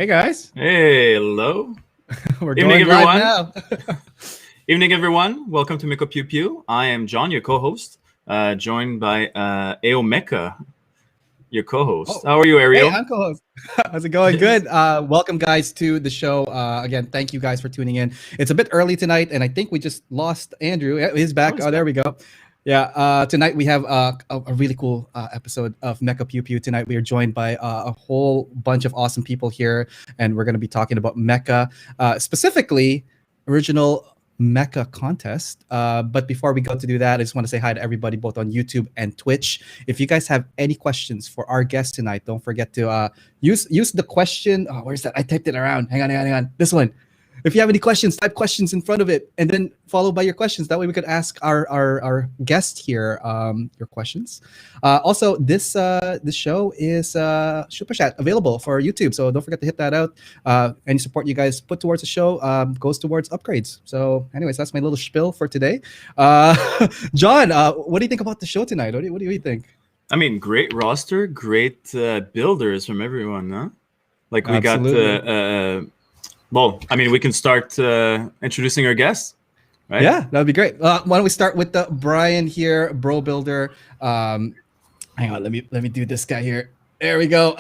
Hey guys. Hey, hello. We're Evening, going everyone. live now. Evening, everyone. Welcome to Mecha Pew Pew. I am John, your co-host, joined by Mecca, your co-host. How are you, Ariel? Hey, I'm co-host. How's it going? Good. Welcome, guys, to the show. Again, thank you guys for tuning in. It's a bit early tonight, and I think we just lost Andrew. Yeah, he's back. he's There back. we go. Yeah, tonight we have a really cool episode of Mecha Pew Pew. Tonight we are joined by a whole bunch of awesome people here, and we're going to be talking about Mecha, specifically original Mecca Contest. But before we go to do that, I just want to say hi to everybody both on YouTube and Twitch. If you guys have any questions for our guest tonight, don't forget to use the question. Oh, where's that? I typed it around. Hang on. This one. If you have any questions, type questions in front of it, and then followed by your questions. That way we could ask our guest here your questions. Also, this show is Super Chat available for YouTube, so don't forget to hit that out. Any support you guys put towards the show goes towards upgrades. So, anyways, that's my little spiel for today. John, what do you think about the show tonight? What do you think? I mean, great roster, great builders from everyone, huh? Like we Absolutely. got. Well, I mean, we can start introducing our guests, right? Yeah, that'd be great. Why don't we start with Brian here, Bro Builder. Hang on, let me do this guy here. There we go.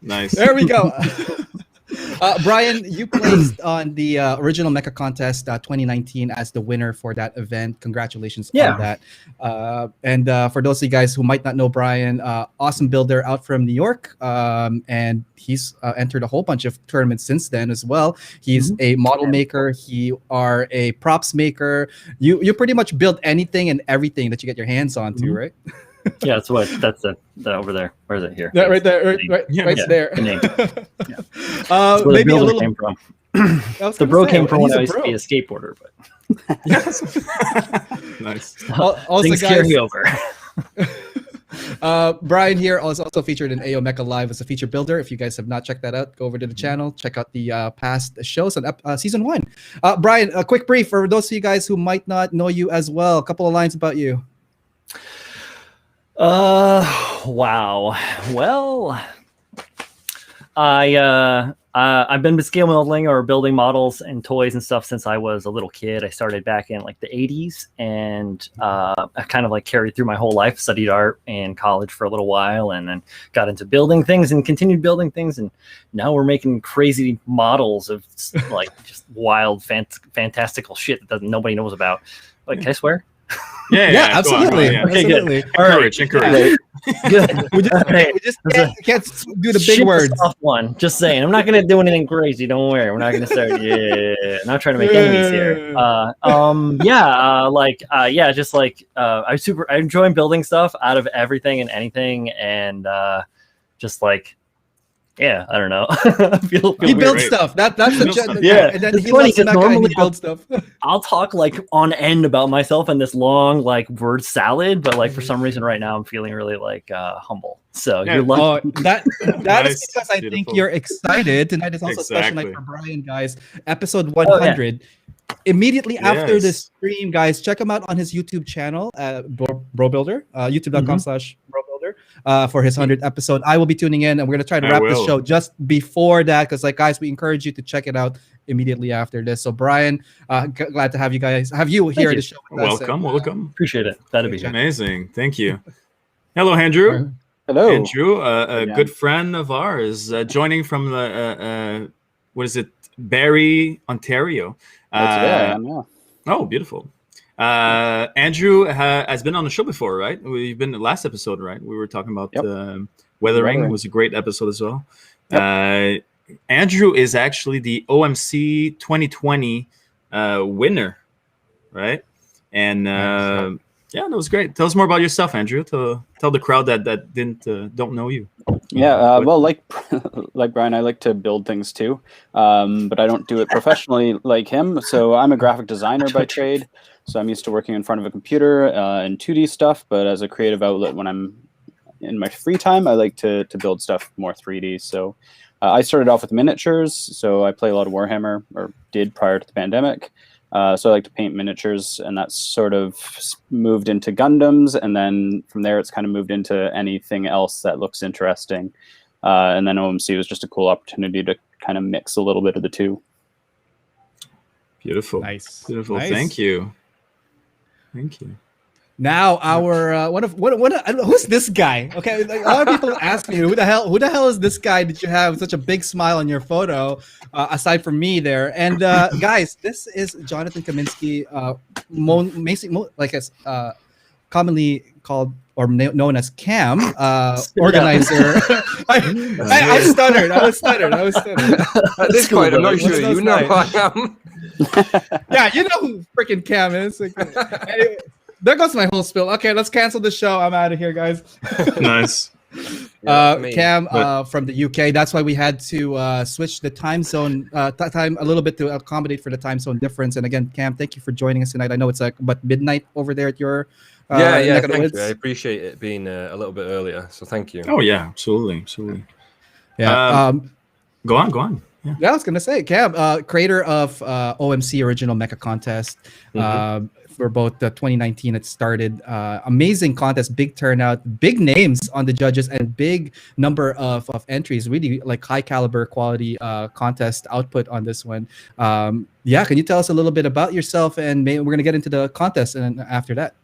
Nice. There we go. Brian, you placed on the original Mecca Contest 2019 as the winner for that event. Congratulations on that. And for those of you guys who might not know Brian, awesome builder out from New York. And he's entered a whole bunch of tournaments since then as well. He's a model maker. You are a props maker. You pretty much build anything and everything that you get your hands onto, right? Yeah, that's the over there. Where is it here? That right there, right there. The name. Yeah. Maybe a little. Came from. The bro came from when I used to be a skateboarder, but Yes. Nice. Also, things guys, carry over. Brian here was also featured in AO Mecha Live as a feature builder. If you guys have not checked that out, go over to the channel, check out the past shows on season 1. Brian, a quick brief for those of you guys who might not know you as well. A couple of lines about you. Wow. Well, I've been scale modeling or building models and toys and stuff since I was a little kid. I started back in like the 80s, and I kind of like carried through my whole life, studied art in college for a little while, and then got into building things and continued building things. And now we're making crazy models of like just wild, fantastical shit that nobody knows about. Like, can I swear? Yeah, absolutely. Go on, Okay, Absolutely. good. All right. Encourage. Good. We just can't do the big words. Soft one. Just saying. I'm not going to do anything crazy. Don't worry. We're not going to start. I'm not trying to make enemies here. I enjoy building stuff out of everything and anything, and just like. Yeah, I don't know. He builds stuff. That's the yeah. And then It's he funny loves Mecca and normally he builds stuff. I'll talk like on end about myself in this long like word salad, but like for some reason right now I'm feeling really like humble. So you're lucky. That Nice. is because I think Beautiful. you're excited. Tonight is also a special Exactly. night for Brian, guys. Episode 100. Immediately after this stream, guys, check him out on his YouTube channel, Bro Builder, youtube.com/Bro Builder, for his 100th episode. I will be tuning in, and we're gonna try to wrap this show just before that, because like guys, we encourage you to check it out immediately after this. So Brian, glad to have you here at the show. With us. Welcome. Appreciate it. That'd be Amazing. Thank you. Hello, Andrew. Hello. Andrew, a good friend of ours, joining from the Barrie, Ontario. Oh, beautiful. Andrew has been on the show before, right? We've been in the last episode, right? We were talking about weathering. It was a great episode as well. Yep. Andrew is actually the OMC 2020 winner, right? And that was great. Tell us more about yourself, Andrew. Tell the crowd that don't know you. Yeah, well, like Brian, I like to build things too, but I don't do it professionally like him. So I'm a graphic designer by trade. So I'm used to working in front of a computer and 2D stuff. But as a creative outlet, when I'm in my free time, I like to build stuff more 3D. So I started off with miniatures. So I play a lot of Warhammer, or did prior to the pandemic. So I like to paint miniatures, and that's sort of moved into Gundams, and then from there it's kind of moved into anything else that looks interesting. And then OMC was just a cool opportunity to kind of mix a little bit of the two. Beautiful. Nice. Beautiful. Nice. Thank you. Thank you. Now our who's this guy? Okay, like, a lot of people ask me who the hell is this guy that you have such a big smile on your photo, aside from me there. And guys, this is Jonathan Kaminski, commonly called or known as Cam, organizer. I stuttered. I was stuttering. At this point, I'm not sure you know who I am. Yeah, you know who freaking Cam is. Anyway, there goes my whole spill. Okay, let's cancel the show. I'm out of here, guys. Nice. Cam from the UK. That's why we had to switch the time zone time a little bit to accommodate for the time zone difference. And again, Cam, thank you for joining us tonight. I know it's like midnight over there at your thank you. I appreciate it being a little bit earlier. So thank you. Oh yeah, absolutely. Yeah. Go on. Yeah, I was gonna say, Cam, creator of OMC Original Mecca Contest. For both the 2019 it started, amazing contest, big turnout, big names on the judges, and big number of entries, really like high caliber quality contest output on this one. Can you tell us a little bit about yourself, and maybe we're gonna get into the contest and after that.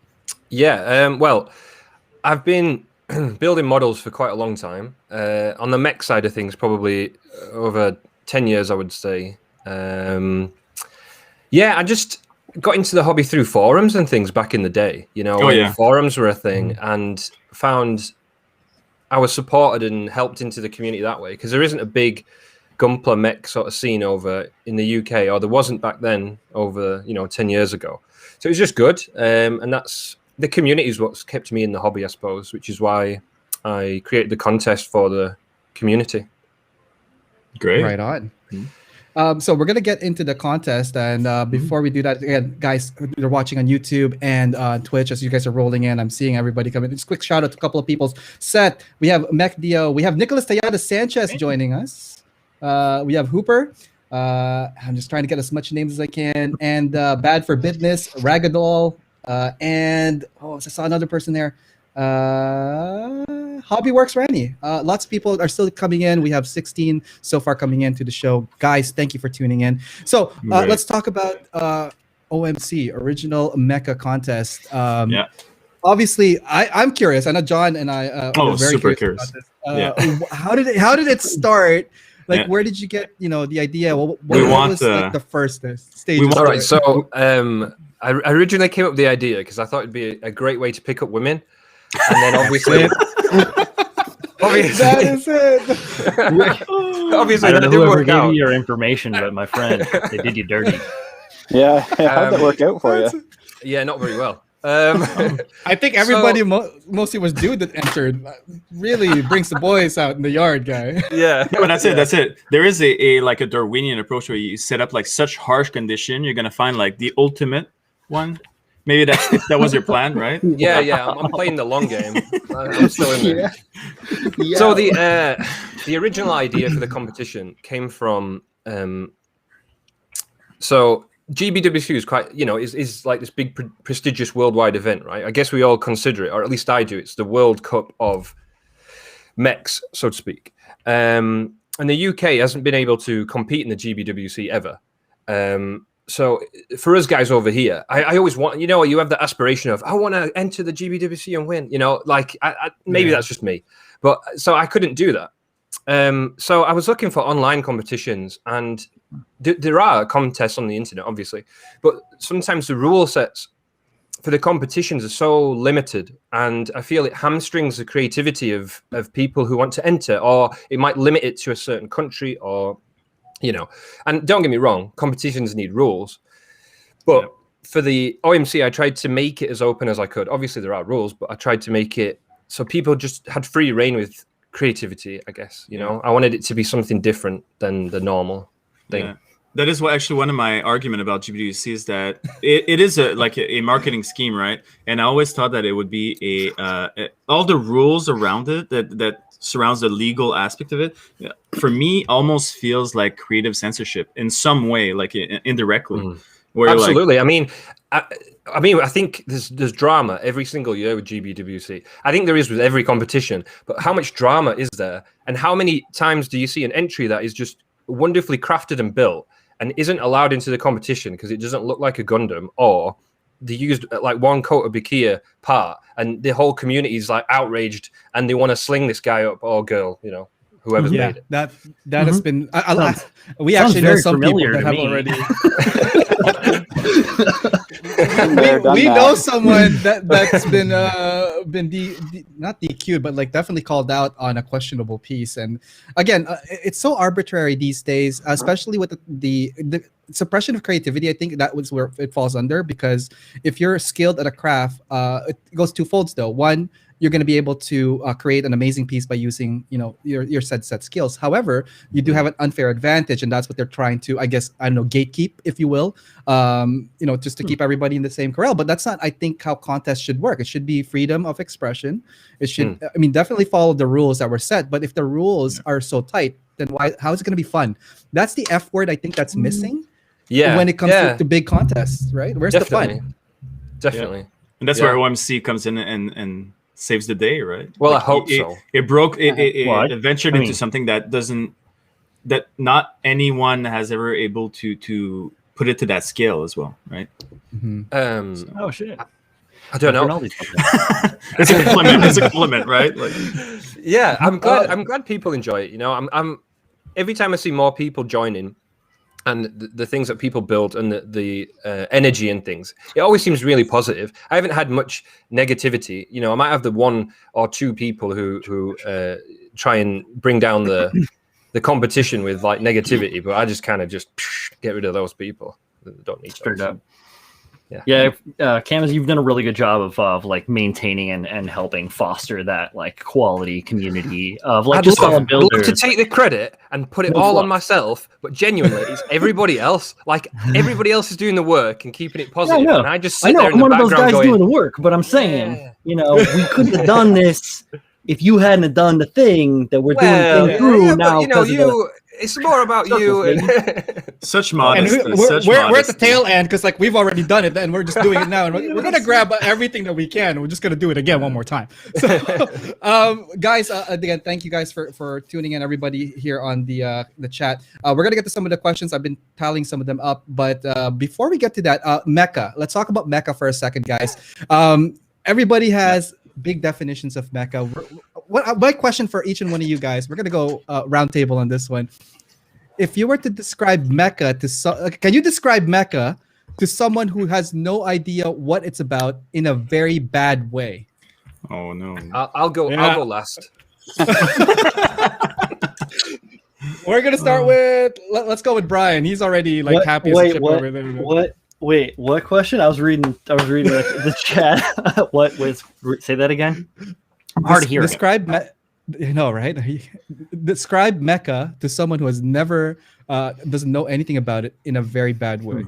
Well, I've been building models for quite a long time. On the mech side of things, probably over 10 years, I would say. I just got into the hobby through forums and things back in the day, when forums were a thing, and found I was supported and helped into the community that way, because there isn't a big GUNPLA mech sort of scene over in the UK, or there wasn't back then over 10 years ago. So it was just good, and that's the community is what's kept me in the hobby, I suppose, which is why I created the contest for the community. Great. Right on. So we're going to get into the contest. And before we do that, again, guys, you're watching on YouTube and Twitch as you guys are rolling in. I'm seeing everybody coming. Just a quick shout out to a couple of people's set. We have Mech Dio. We have Nicholas Tayada Sanchez joining us. We have Hooper. I'm just trying to get as much names as I can. And Bad for Business, Ragdoll, and I saw another person there. Hobbyworks Randy. Lots of people are still coming in. We have 16 so far coming into the show. Guys, thank you for tuning in. So let's talk about OMC, Original Mecca Contest. Obviously, I'm curious. I know John and I are very super curious about this. How did it start? Like, where did you get the idea? What was like the first stage? All right, so I originally came up with the idea because I thought it'd be a great way to pick up women. And then obviously, that is it. Obviously, I don't know that whoever work gave out. you your information, but my friend, they did you dirty. Yeah, how'd that work out for you? Yeah, not very well. I think everybody mostly was dude that entered. Really brings the boys out in the yard, guy. Yeah, but that's it. That's it. There is a Darwinian approach where you set up like such harsh condition, you're gonna find like the ultimate one. Maybe if that was your plan, right? Yeah. I'm playing the long game. I'm still in there. Yeah. So the original idea for the competition came from so GBWC is quite is like this big prestigious worldwide event, right? I guess we all consider it, or at least I do. It's the World Cup of mechs, so to speak. And the UK hasn't been able to compete in the GBWC ever. So for us guys over here, I always want, you have the aspiration of, I want to enter the GBWC and win, maybe that's just me, but so I couldn't do that. So I was looking for online competitions, and there are contests on the internet, obviously, but sometimes the rule sets for the competitions are so limited, and I feel it hamstrings the creativity of people who want to enter, or it might limit it to a certain country, or and don't get me wrong, competitions need rules, but for the OMC, I tried to make it as open as I could. Obviously, there are rules, but I tried to make it so people just had free reign with creativity, I guess. I wanted it to be something different than the normal thing. Yeah. That is actually one of my argument about GBWC is that it is a marketing scheme, right? And I always thought that it would be all the rules around it that surrounds the legal aspect of it, for me, almost feels like creative censorship in some way, like indirectly. Where Absolutely. I think there's drama every single year with GBWC. I think there is with every competition. But how much drama is there? And how many times do you see an entry that is just wonderfully crafted and built and isn't allowed into the competition because it doesn't look like a Gundam, or they used like one coat of Bikia part and the whole community is like outraged and they want to sling this guy up or girl, you know, whoever's made it. That has been. We actually know some people that have already. we know someone that's been not DQ'd, but like definitely called out on a questionable piece. And again, it's so arbitrary these days, especially with the suppression of creativity. I think that was where it falls under, because if you're skilled at a craft, it goes two folds though. One, you're going to be able to create an amazing piece by using, your set skills. However, you do have an unfair advantage, and that's what they're trying to, gatekeep, if you will, just to keep everybody in the same corral. But that's not, I think, how contests should work. It should be freedom of expression. It should, definitely follow the rules that were set. But if the rules are so tight, then how is it going to be fun? That's the F word I think that's missing. Yeah. When it comes to big contests, right? Where's the fun? Definitely. Yeah. And that's where OMC comes in and saves the day, right? Well, I hope so. It ventured into something that not anyone has ever able to put it to that scale as well, right? Oh shit! I don't know. It's a compliment. It's a compliment, right? Like, yeah, I'm glad people enjoy it. I'm every time I see more people joining, and the things that people build and the energy and things, it always seems really positive. I haven't had much negativity. I might have the one or two people who try and bring down the competition with like negativity, but I just kind of get rid of those people. Don't need straight up. Yeah, Camus, you've done a really good job of like maintaining and helping foster that like quality community of like just fellow builders. I'd love to take the credit and put it all on myself, but genuinely, it's everybody else. Like everybody else is doing the work and keeping it positive, and I just sit there in the background. I'm one of those guys doing the work, but I'm saying, we couldn't have done this if you hadn't have done the thing that we're doing through now. It's more about you. And such modesty. We're at the tail end because like we've already done it, and we're just doing it now, and we're gonna grab everything that we can. We're just gonna do it again one more time. So, guys, again, thank you guys for tuning in. Everybody here on the chat. We're gonna get to some of the questions. I've been tallying some of them up, but before we get to that, Mecha. Let's talk about Mecha for a second, guys. Everybody has big definitions of Mecha. My question for each and one of you guys, we're gonna go round table on this one. If you were to describe Mecha can you describe Mecha to someone who has no idea what it's about in a very bad way? Oh no! I'll go last. We're gonna start with. Let's go with Brian. He's already like happy as a chip over there. Wait, what question? I was reading the chat. What was? Say that again. I'm hard to hear. Describe right? Describe Mecha to someone who has never doesn't know anything about it in a very bad way.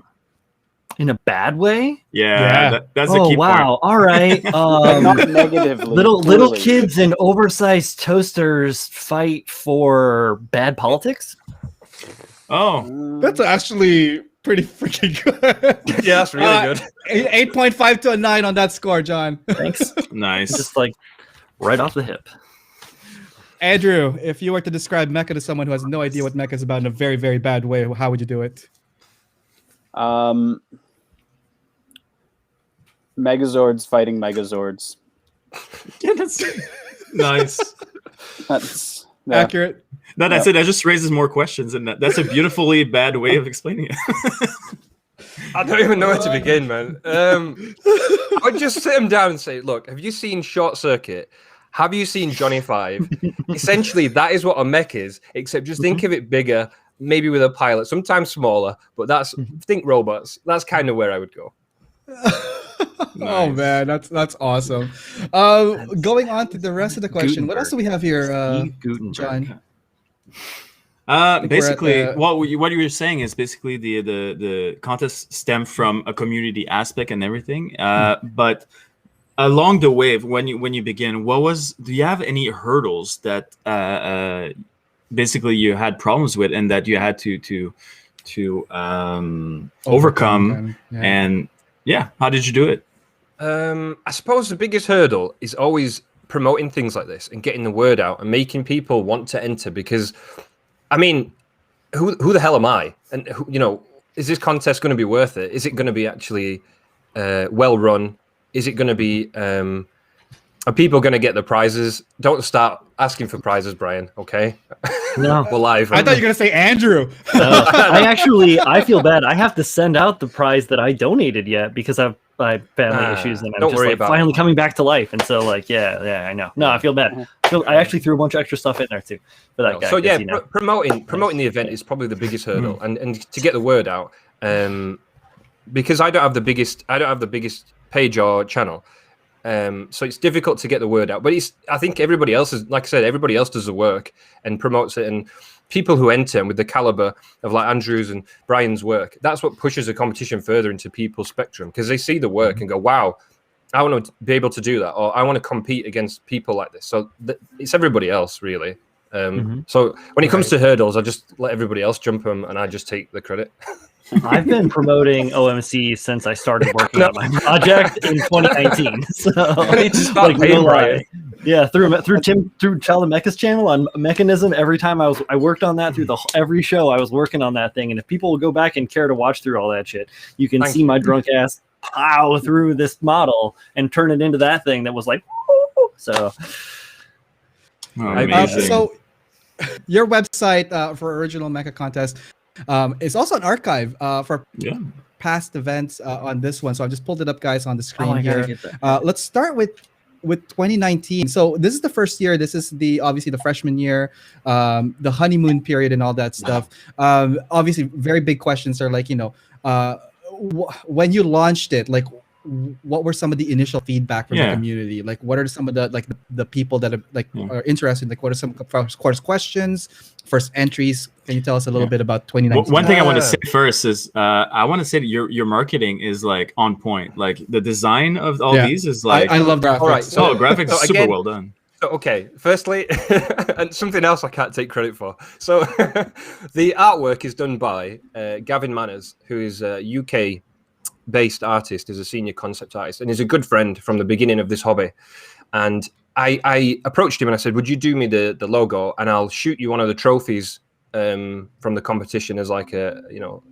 In a bad way? Yeah. That's a key point. All right. Not negatively. Little kids and oversized toasters fight for bad politics. Oh, that's actually pretty freaking good. Yeah, that's really good. 8.5 to a 9 on that score, John. Thanks. Nice. Just like right off the hip. Andrew, if you were to describe Mecha to someone who has no idea what Mecha is about in a very, very bad way, how would you do it? Megazords fighting Megazords. Yeah, that's nice. That's accurate. No, that's it. That just raises more questions, and that's a beautifully bad way of explaining it. I don't even know where to begin, man. I'd just sit him down and say, look, have you seen Short Circuit? Have you seen Johnny 5? Essentially, that is what a mech is, except just think of it bigger, maybe with a pilot, sometimes smaller, but think robots. That's kind of where I would go. Nice. Oh man, that's awesome. Going on to the rest of the question. What else do we have here, John? Basically, what you were saying is basically the contest stemmed from a community aspect and everything. But along the way, when you begin, do you have any hurdles that basically you had problems with and that you had to to overcome. Yeah. And yeah, how did you do it? I suppose the biggest hurdle is always promoting things like this and getting the word out and making people want to enter, because I mean, who the hell am I? And who, you know, is this contest going to be worth it? Is it going to be actually well run? Is it going to be are people going to get the prizes? Don't start asking for prizes, Brian, okay? No. We're live. I thought you were gonna say Andrew. I feel bad. I have to send out the prize that I donated yet because I've family issues, and I'm don't just worry like about finally coming back to life. And so like, yeah, I know. No, I feel bad. I actually threw a bunch of extra stuff in there too for that guy. So yeah, you know. promoting the event is probably the biggest hurdle, and to get the word out, because I don't have the biggest page or channel. So it's difficult to get the word out, but I think everybody else is, like I said, everybody else does the work and promotes it, and people who enter with the caliber of like Andrew's and Brian's work, that's what pushes the competition further into people's spectrum, because they see the work and go, wow, I want to be able to do that, or I want to compete against people like this. So it's everybody else really. So when it comes to hurdles, I just let everybody else jump them and I just take the credit. I've been promoting OMC since I started working on my project in 2019. So I need to stop paying Brian. Yeah, through Child of Mecha's channel on Mechanism. Every time I worked on that through every show, I was working on that thing. And if people will go back and care to watch through all that shit, you can see my drunk ass plow through this model and turn it into that thing that was like, so. So your website for Original Mecca Contest is also an archive for past events on this one. So I just pulled it up, guys, on the screen here. Let's start with 2019. So this is the first year. This is obviously the freshman year, the honeymoon period and all that stuff. Obviously, very big questions are like, you know, when you launched it, like, what were some of the initial feedback from the community? Like, what are some of the people that are interested? Like, what are some first questions, first entries? Can you tell us a little bit about 2019? One thing I want to say first is I want to say that your marketing is like on point. Like the design of all these is like I love graphics. All right, graphics is super well done. Okay, firstly, and something else I can't take credit for. So the artwork is done by Gavin Manners, who is a UK-based artist, is a senior concept artist, and is a good friend from the beginning of this hobby. And I approached him and I said, would you do me the logo, and I'll shoot you one of the trophies from the competition as like a, you know,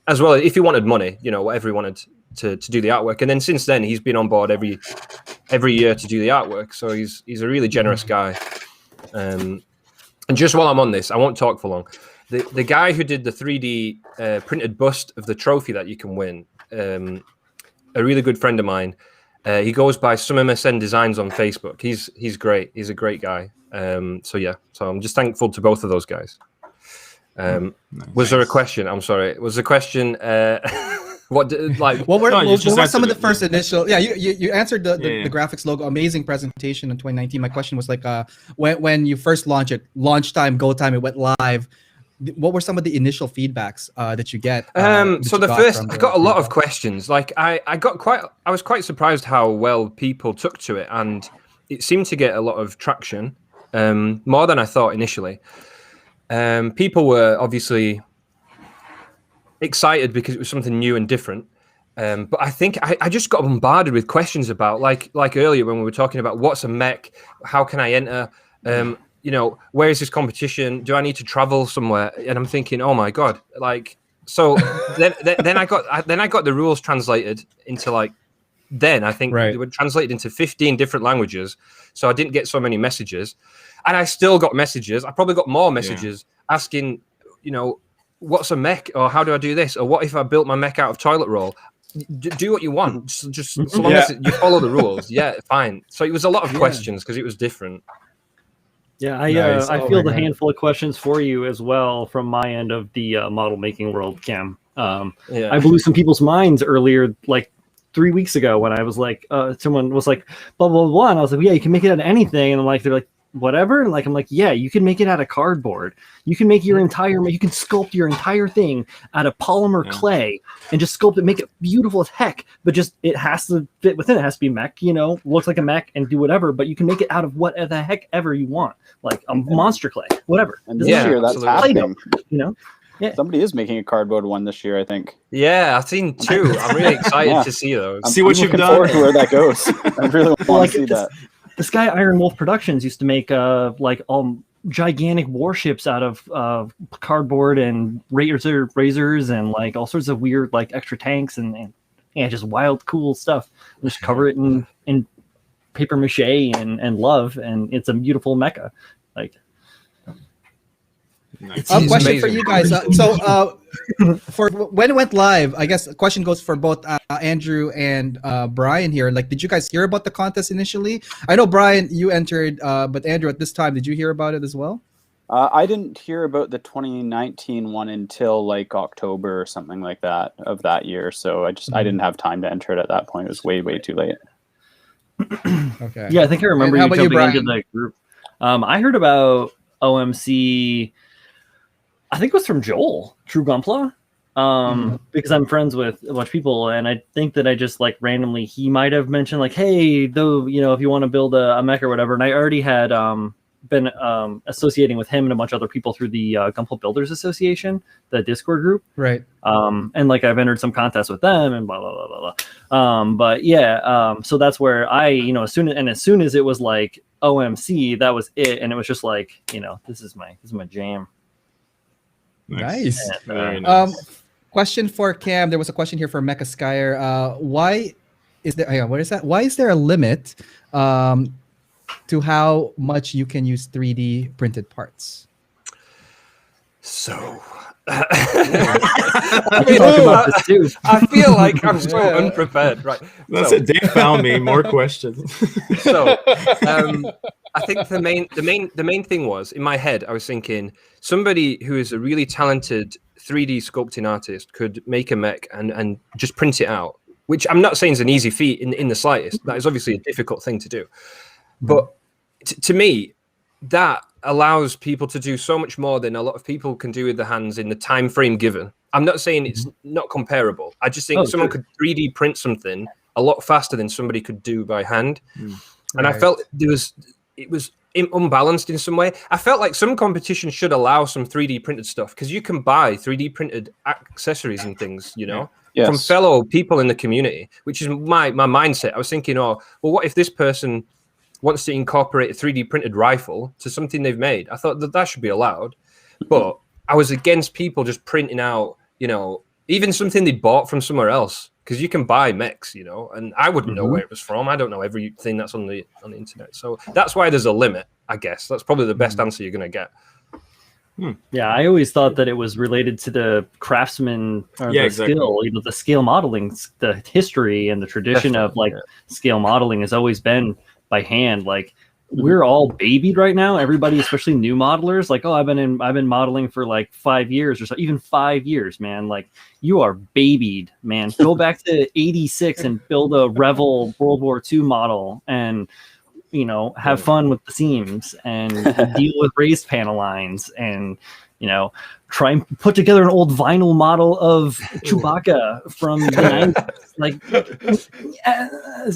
as well, if he wanted money, you know, whatever he wanted to do the artwork. And then since then he's been on board every year to do the artwork. So he's a really generous guy. And just while I'm on this, I won't talk for long. The guy who did the 3D printed bust of the trophy that you can win, a really good friend of mine. He goes by some MSN Designs on Facebook. He's great. He's a great guy. So I'm just thankful to both of those guys. Was there a question? I'm sorry. Was the question what were some of the first initial? Yeah, you answered the graphics logo. Amazing presentation in 2019. My question was like, when you first launched it, launch time, go time, it went live. What were some of the initial feedbacks that you get? So I got a lot of questions. Like I was quite surprised how well people took to it, and it seemed to get a lot of traction, more than I thought initially. People were obviously excited because it was something new and different. But I think I just got bombarded with questions about like earlier when we were talking about what's a mech, how can I enter, you know, where is this competition? Do I need to travel somewhere? And I'm thinking, oh my god, like so. then I got the rules translated into like. Then I think they were translated into 15 different languages, so I didn't get so many messages, and I still got messages. I probably got more messages asking, you know, what's a mech, or how do I do this, or what if I built my mech out of toilet roll? Do what you want, just so long as you follow the rules. Yeah, fine. So it was a lot of questions because it was different. Yeah, I feel the handful of questions for you as well from my end of the model making world, Cam. I blew some people's minds earlier, like 3 weeks ago, when I was like, someone was like, blah, blah, blah. And I was like, yeah, you can make it out of anything. And they're like, whatever. And like, I'm like, yeah, you can make it out of cardboard. You can make you can sculpt your entire thing out of polymer clay and just sculpt it, make it beautiful as heck. But just, it has to fit within. It has to be mech, you know, looks like a mech and do whatever. But you can make it out of what the heck ever you want, like a monster clay, whatever. And this year that's happening. You know? Yeah. Somebody is making a cardboard one this year, I think. Yeah, I've seen 2. I'm really excited to see those. See what you've looking done. forward to where that goes. I really want to see that. This guy Iron Wolf Productions used to make like gigantic warships out of cardboard and razors and like all sorts of weird like extra tanks and just wild cool stuff. Just cover it in paper mache and love, and it's a beautiful mecha. Like, Nice. Question amazing. for you guys. For when it went live, I guess the question goes for both Andrew and Brian here. Like, did you guys hear about the contest initially? I know Brian, you entered, but Andrew, at this time, did you hear about it as well? I didn't hear about the 2019 one until like October or something like that of that year. So I didn't have time to enter it at that point. It was way too late. Okay. yeah, I think I remember And how you about you, jumping into Brian? the group. I heard about OMC. I think it was from Joel, True Gunpla, because I'm friends with a bunch of people, and I think that I just like randomly he might have mentioned like, hey, though, you know, if you want to build a mech or whatever, and I already had been associating with him and a bunch of other people through the Gunpla Builders Association, the Discord group, Right. and like I've entered some contests with them and blah blah blah blah blah. But yeah, so that's where I, you know, as soon as it was like OMC, that was it, and it was just like, you know, this is my jam. Nice. Very nice. Question for Cam. There was a question here for Mecha Skyer. Why is there? Hang on, what is that? Why is there a limit to how much you can use 3D printed parts? So, I can talk about this too. I feel like I'm so unprepared. Right. That's So- it. Dave found me. More questions. So, I think the main thing was in my head. I was thinking somebody who is a really talented 3D sculpting artist could make a mech and just print it out. Which I'm not saying is an easy feat in the slightest. That is obviously a difficult thing to do, but to me, that allows people to do so much more than a lot of people can do with their hands in the time frame given. I'm not saying it's not comparable. I just think someone could 3D print something a lot faster than somebody could do by hand. And I felt it was unbalanced in some way. I felt like some competitions should allow some 3D printed stuff because you can buy 3D printed accessories and things, you know, from fellow people in the community, which is my mindset. I was thinking, oh, well, what if this person wants to incorporate a 3D printed rifle to something they've made? I thought that should be allowed, but I was against people just printing out, you know, even something they bought from somewhere else, because you can buy mechs, you know, and I wouldn't know where it was from. I don't know everything that's on the internet, so that's why there's a limit. I guess that's probably the best answer you're going to get. Yeah, I always thought that it was related to the craftsman or the skill, you know, the scale modeling, the history and the tradition of like scale modeling has always been by hand. Like we're all babied right now. Everybody, especially new modelers, like, oh, I've been modeling for like 5 years or so, even 5 years, man. Like you are babied, man. Go back to 86 and build a Revel World War II model and, you know, have fun with the seams and deal with raised panel lines and, you know, try and put together an old vinyl model of Chewbacca from the 90s. Like,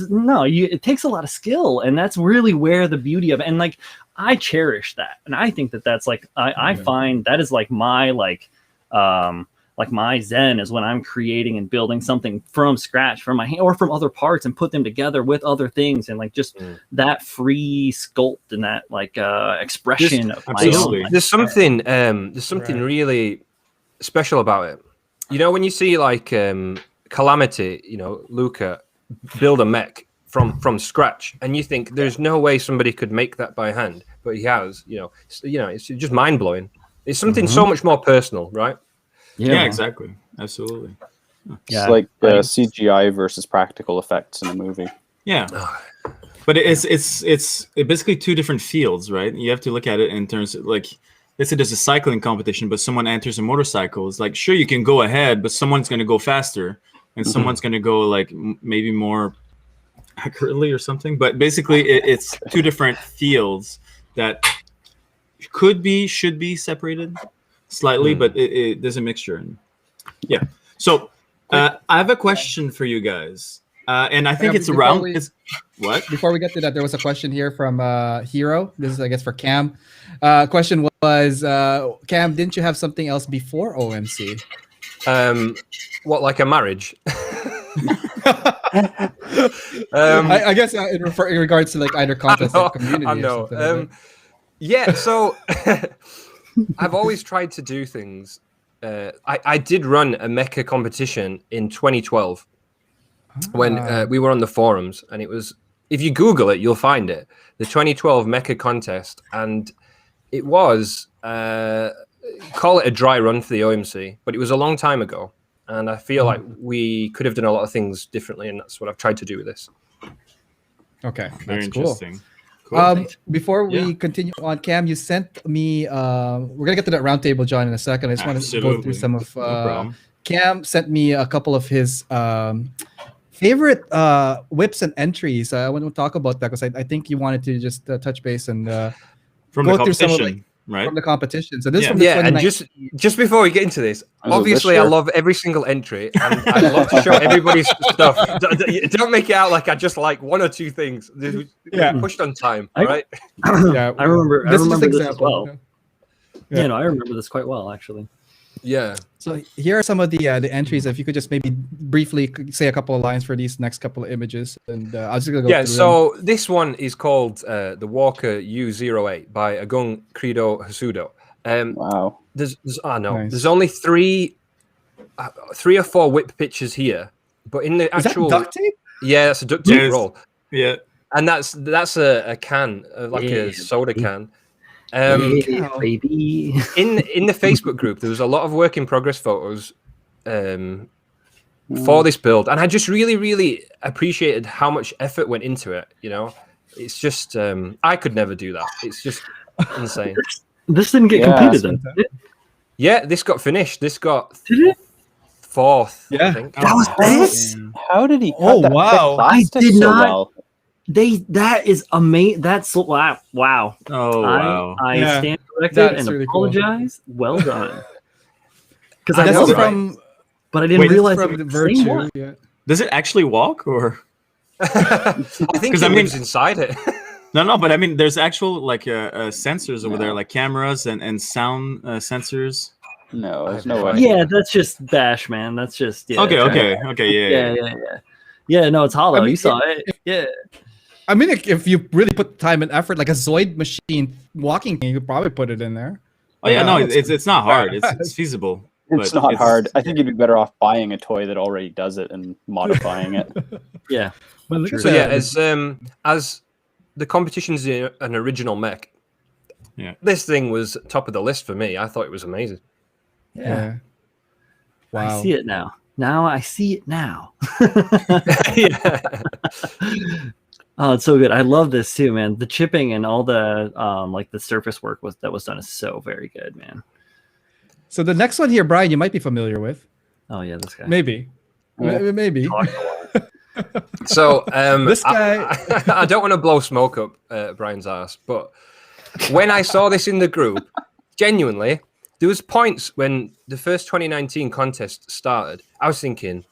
no, it takes a lot of skill, and that's really where the beauty of it. And like, I cherish that, and I think that that's like, I find that is like my like my zen is when I'm creating and building something from scratch from my hand or from other parts and put them together with other things and like just that free sculpt and that like expression of my own. There's something really special about it. You know, when you see like Calamity, you know, Luca build a mech from scratch, and you think there's no way somebody could make that by hand, but he has. You know, it's just mind blowing. It's something so much more personal, right? Yeah, exactly. Absolutely. It's like CGI versus practical effects in a movie. Yeah. But it's basically two different fields, right? You have to look at it in terms of like, let's say there's a cycling competition, but someone enters a motorcycle. It's like, sure, you can go ahead, but someone's going to go faster and someone's going to go like maybe more accurately or something. But basically it's two different fields that should be separated slightly, but there's a mixture. And yeah. So I have a question for you guys. And I think it's around. What? Before we get to that, there was a question here from Hero. This is, I guess, for Cam. Question was, Cam, didn't you have something else before OMC? What, like a marriage? I guess in regards to like either contest or community. I know. Or something like yeah, so I've always tried to do things. I did run a mecha competition in 2012 when we were on the forums, and it was, if you Google it, you'll find it. The 2012 Mecca Contest, and it was call it a dry run for the OMC, but it was a long time ago, and I feel like we could have done a lot of things differently, and that's what I've tried to do with this. Okay, very interesting. Cool. Before we continue on, Cam, you sent me. We're gonna get to that roundtable, John, in a second. I just want to go through some of. Cam sent me a couple of his favorite whips and entries. I want to talk about that because I think you wanted to just touch base and from go the through some of, competition, right? From the competition. So this from the and just before we get into this, obviously I love every single entry, and I love to show everybody's stuff. Don't make it out like I just like one or two things. Pushed on time, right? Yeah, I remember this as well. Yeah, I remember this quite well, actually. Yeah. So here are some of the entries. If you could just maybe briefly say a couple of lines for these next couple of images, and I was just gonna go. Yeah. So this one is called the Walker U08 by Agung Credo Hasudo. Wow. There's There's only three or four whip pictures here, but in the actual duct tape. Yeah, that's a duct tape roll. Yeah. And that's a can, like a soda can. Baby. In the Facebook group, there was a lot of work in progress photos for this build, and I just really appreciated how much effort went into it. It's just I could never do that. It's just insane. This didn't get completed then. Yeah, this got finished. This got fourth. Yeah, I think. That was this. How did he? Oh wow! I did not. Well? That is amazing. That's wow. Oh wow! I stand corrected and really apologize. Cool. Well done. Because I know from, but I didn't realize from the Virtue. Yeah. Does it actually walk, or? I think it lives inside it. No, but I mean, there's actual like sensors over there, like cameras and sound sensors. No, there's no way. Yeah, that's just bash, man. That's just Okay, yeah. No, it's hollow. You saw it. Yeah. I mean, if you really put time and effort, like a Zoid machine walking thing, you could probably put it in there. Oh yeah, no, it's not hard. It's feasible. It's not hard. I think you'd be better off buying a toy that already does it and modifying it. Yeah. Well, so as the competition's an original mech, this thing was top of the list for me. I thought it was amazing. Yeah. Wow. I see it now. I see it now. Oh, it's so good. I love this too, man. The chipping and all the like the surface work that was done is so very good, man. So the next one here, Brian, you might be familiar with. Oh yeah, this guy. Maybe. So this guy, I don't want to blow smoke up Brian's ass, but when I saw this in the group, genuinely, there was points when the first 2019 contest started. I was thinking,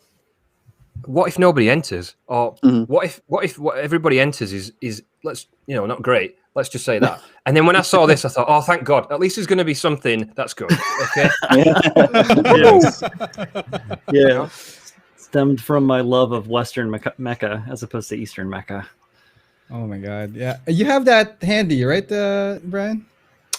what if nobody enters? Or what if what everybody enters is let's not great. Let's just say that. And then when I saw this, I thought, oh, thank God. At least there's going to be something that's good. Okay. Yeah. Stemmed from my love of Western Mecca as opposed to Eastern Mecca. Oh my God! Yeah, you have that handy, right, Brian?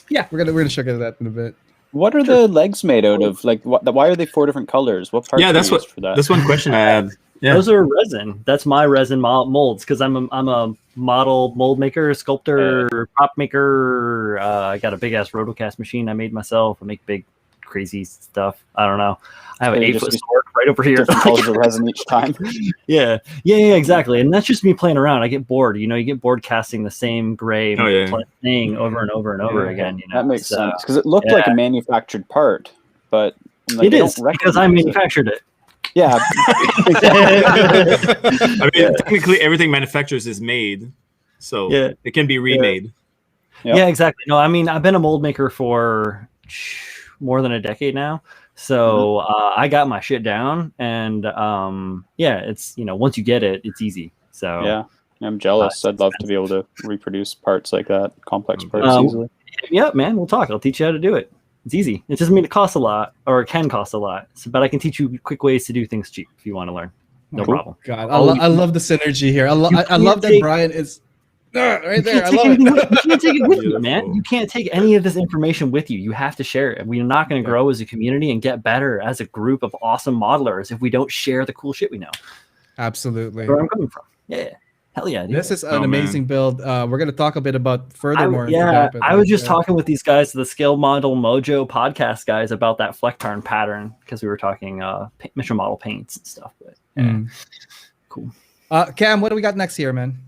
Yeah, we're gonna check into that in a bit. What are the legs made out of? Like, why are they 4 different colors? What parts? Yeah, that's what. For that? That's one question I had. Yeah. Those are resin. That's my resin molds because I'm a model mold maker, sculptor, prop maker. I got a big ass rotocast machine I made myself. I make big, crazy stuff. I don't know. I have an 8-foot sword right over here. Different colors of resin each time. Yeah, exactly. And that's just me playing around. I get bored. You get bored casting the same gray thing over and over and over again. That makes sense because it looked like a manufactured part, but it is because I manufactured it. Yeah. I mean, technically, everything manufacturers is made, so it can be remade. Yeah, exactly. No, I mean, I've been a mold maker for more than a decade now. So I got my shit down, and it's once you get it, it's easy. So yeah, I'm jealous. I'd love to be able to reproduce parts like that, complex parts easily. Yeah, man, we'll talk. I'll teach you how to do it. It's easy. It doesn't mean it costs a lot, or it can cost a lot. But I can teach you quick ways to do things cheap if you want to learn. No problem. God, I love the synergy here. I love that Brian is right there. I love it. You can't take it with you, man. You can't take any of this information with you. You have to share it. We're not going to grow as a community and get better as a group of awesome modelers if we don't share the cool shit we know. Absolutely. Where I'm coming from. Yeah. Hell yeah, dude. This is an amazing build. We're going to talk a bit about furthermore. I was just talking with these guys, the Scale Model Mojo podcast guys, about that Flectarn pattern because we were talking mission model paints and stuff. But cool. Cam, what do we got next here, man?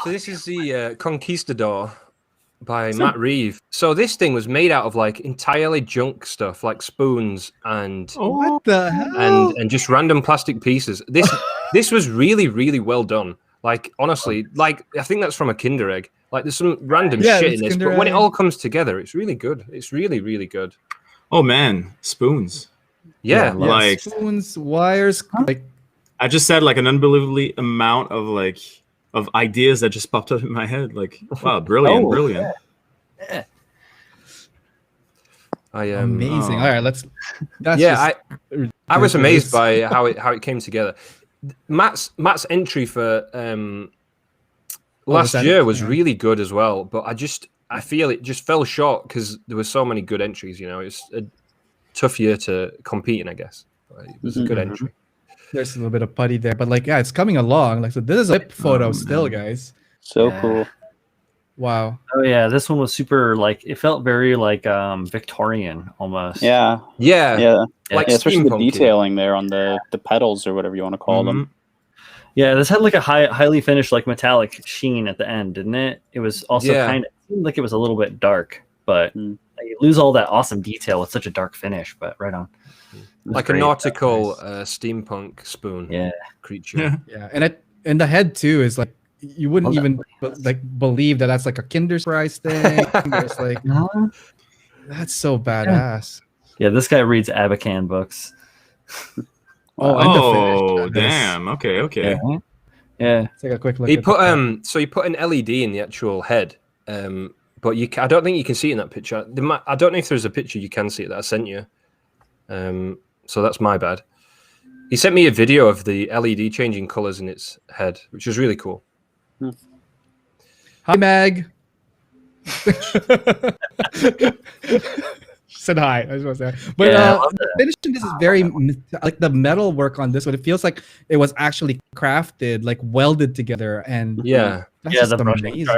So this is the Conquistador by Matt Reeve. So this thing was made out of like entirely junk stuff, like spoons and what the hell? and just random plastic pieces. This was really, really well done. Like, honestly, like, I think that's from a Kinder Egg. Like, there's some random shit in this, but when it all comes together, it's really good. It's really, really good. Oh, man. Spoons. Yeah. Like spoons, wires. Like, I just said, like, an unbelievably amount of, like, of ideas that just popped up in my head. Like, wow, brilliant, brilliant. Yeah. Amazing. All right, let's... I was amazed by how it came together. Matt's entry for last year was really good as well, but I feel it just fell short because there were so many good entries. It's a tough year to compete in, I guess. But it was a good entry. There's a little bit of putty there, but like, it's coming along. Like, so this is a photo still, guys. So cool. Wow. Oh yeah, this one was super. Like, it felt very like Victorian almost. Yeah. Like especially the detailing there on the pedals or whatever you want to call them. Yeah, this had like a highly finished like metallic sheen at the end, didn't it? It was also kind of seemed like it was a little bit dark, but you lose all that awesome detail with such a dark finish. But right on. Like great. A nautical steampunk spoon creature. Yeah, and the head too is like you wouldn't even believe that that's like a Kinder Surprise thing. It's like that's so badass. Yeah, this guy reads Abacan books. Damn. Okay. Yeah. Let's take a quick look. He put he put an LED in the actual head, but I don't think you can see it in that picture. I don't know if there's a picture you can see it that I sent you. So that's my bad. He sent me a video of the LED changing colors in its head, which was really cool. Hi, Meg. Said hi. I just want to say, but finishing this is very like the metal work on this one. It feels like it was actually crafted, like welded together, and the dry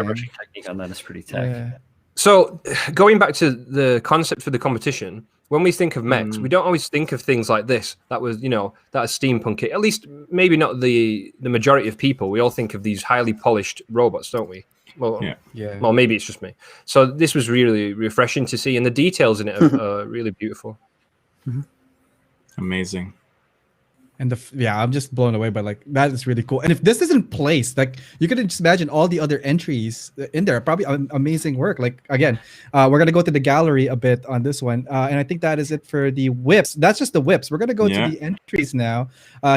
brushing technique on that is pretty tech. Yeah. So going back to the concept for the competition, when we think of mechs, we don't always think of things like this. That was, that is steampunk. At least maybe not the majority of people. We all think of these highly polished robots, don't we? Well, well, maybe it's just me. So this was really refreshing to see, and the details in it are really beautiful. Amazing. And I'm just blown away by like that is really cool. And if this isn't placed, like you could just imagine all the other entries in there. Probably amazing work. Like again, we're gonna go to the gallery a bit on this one, and I think that is it for the whips. That's just the whips. We're gonna go to the entries now.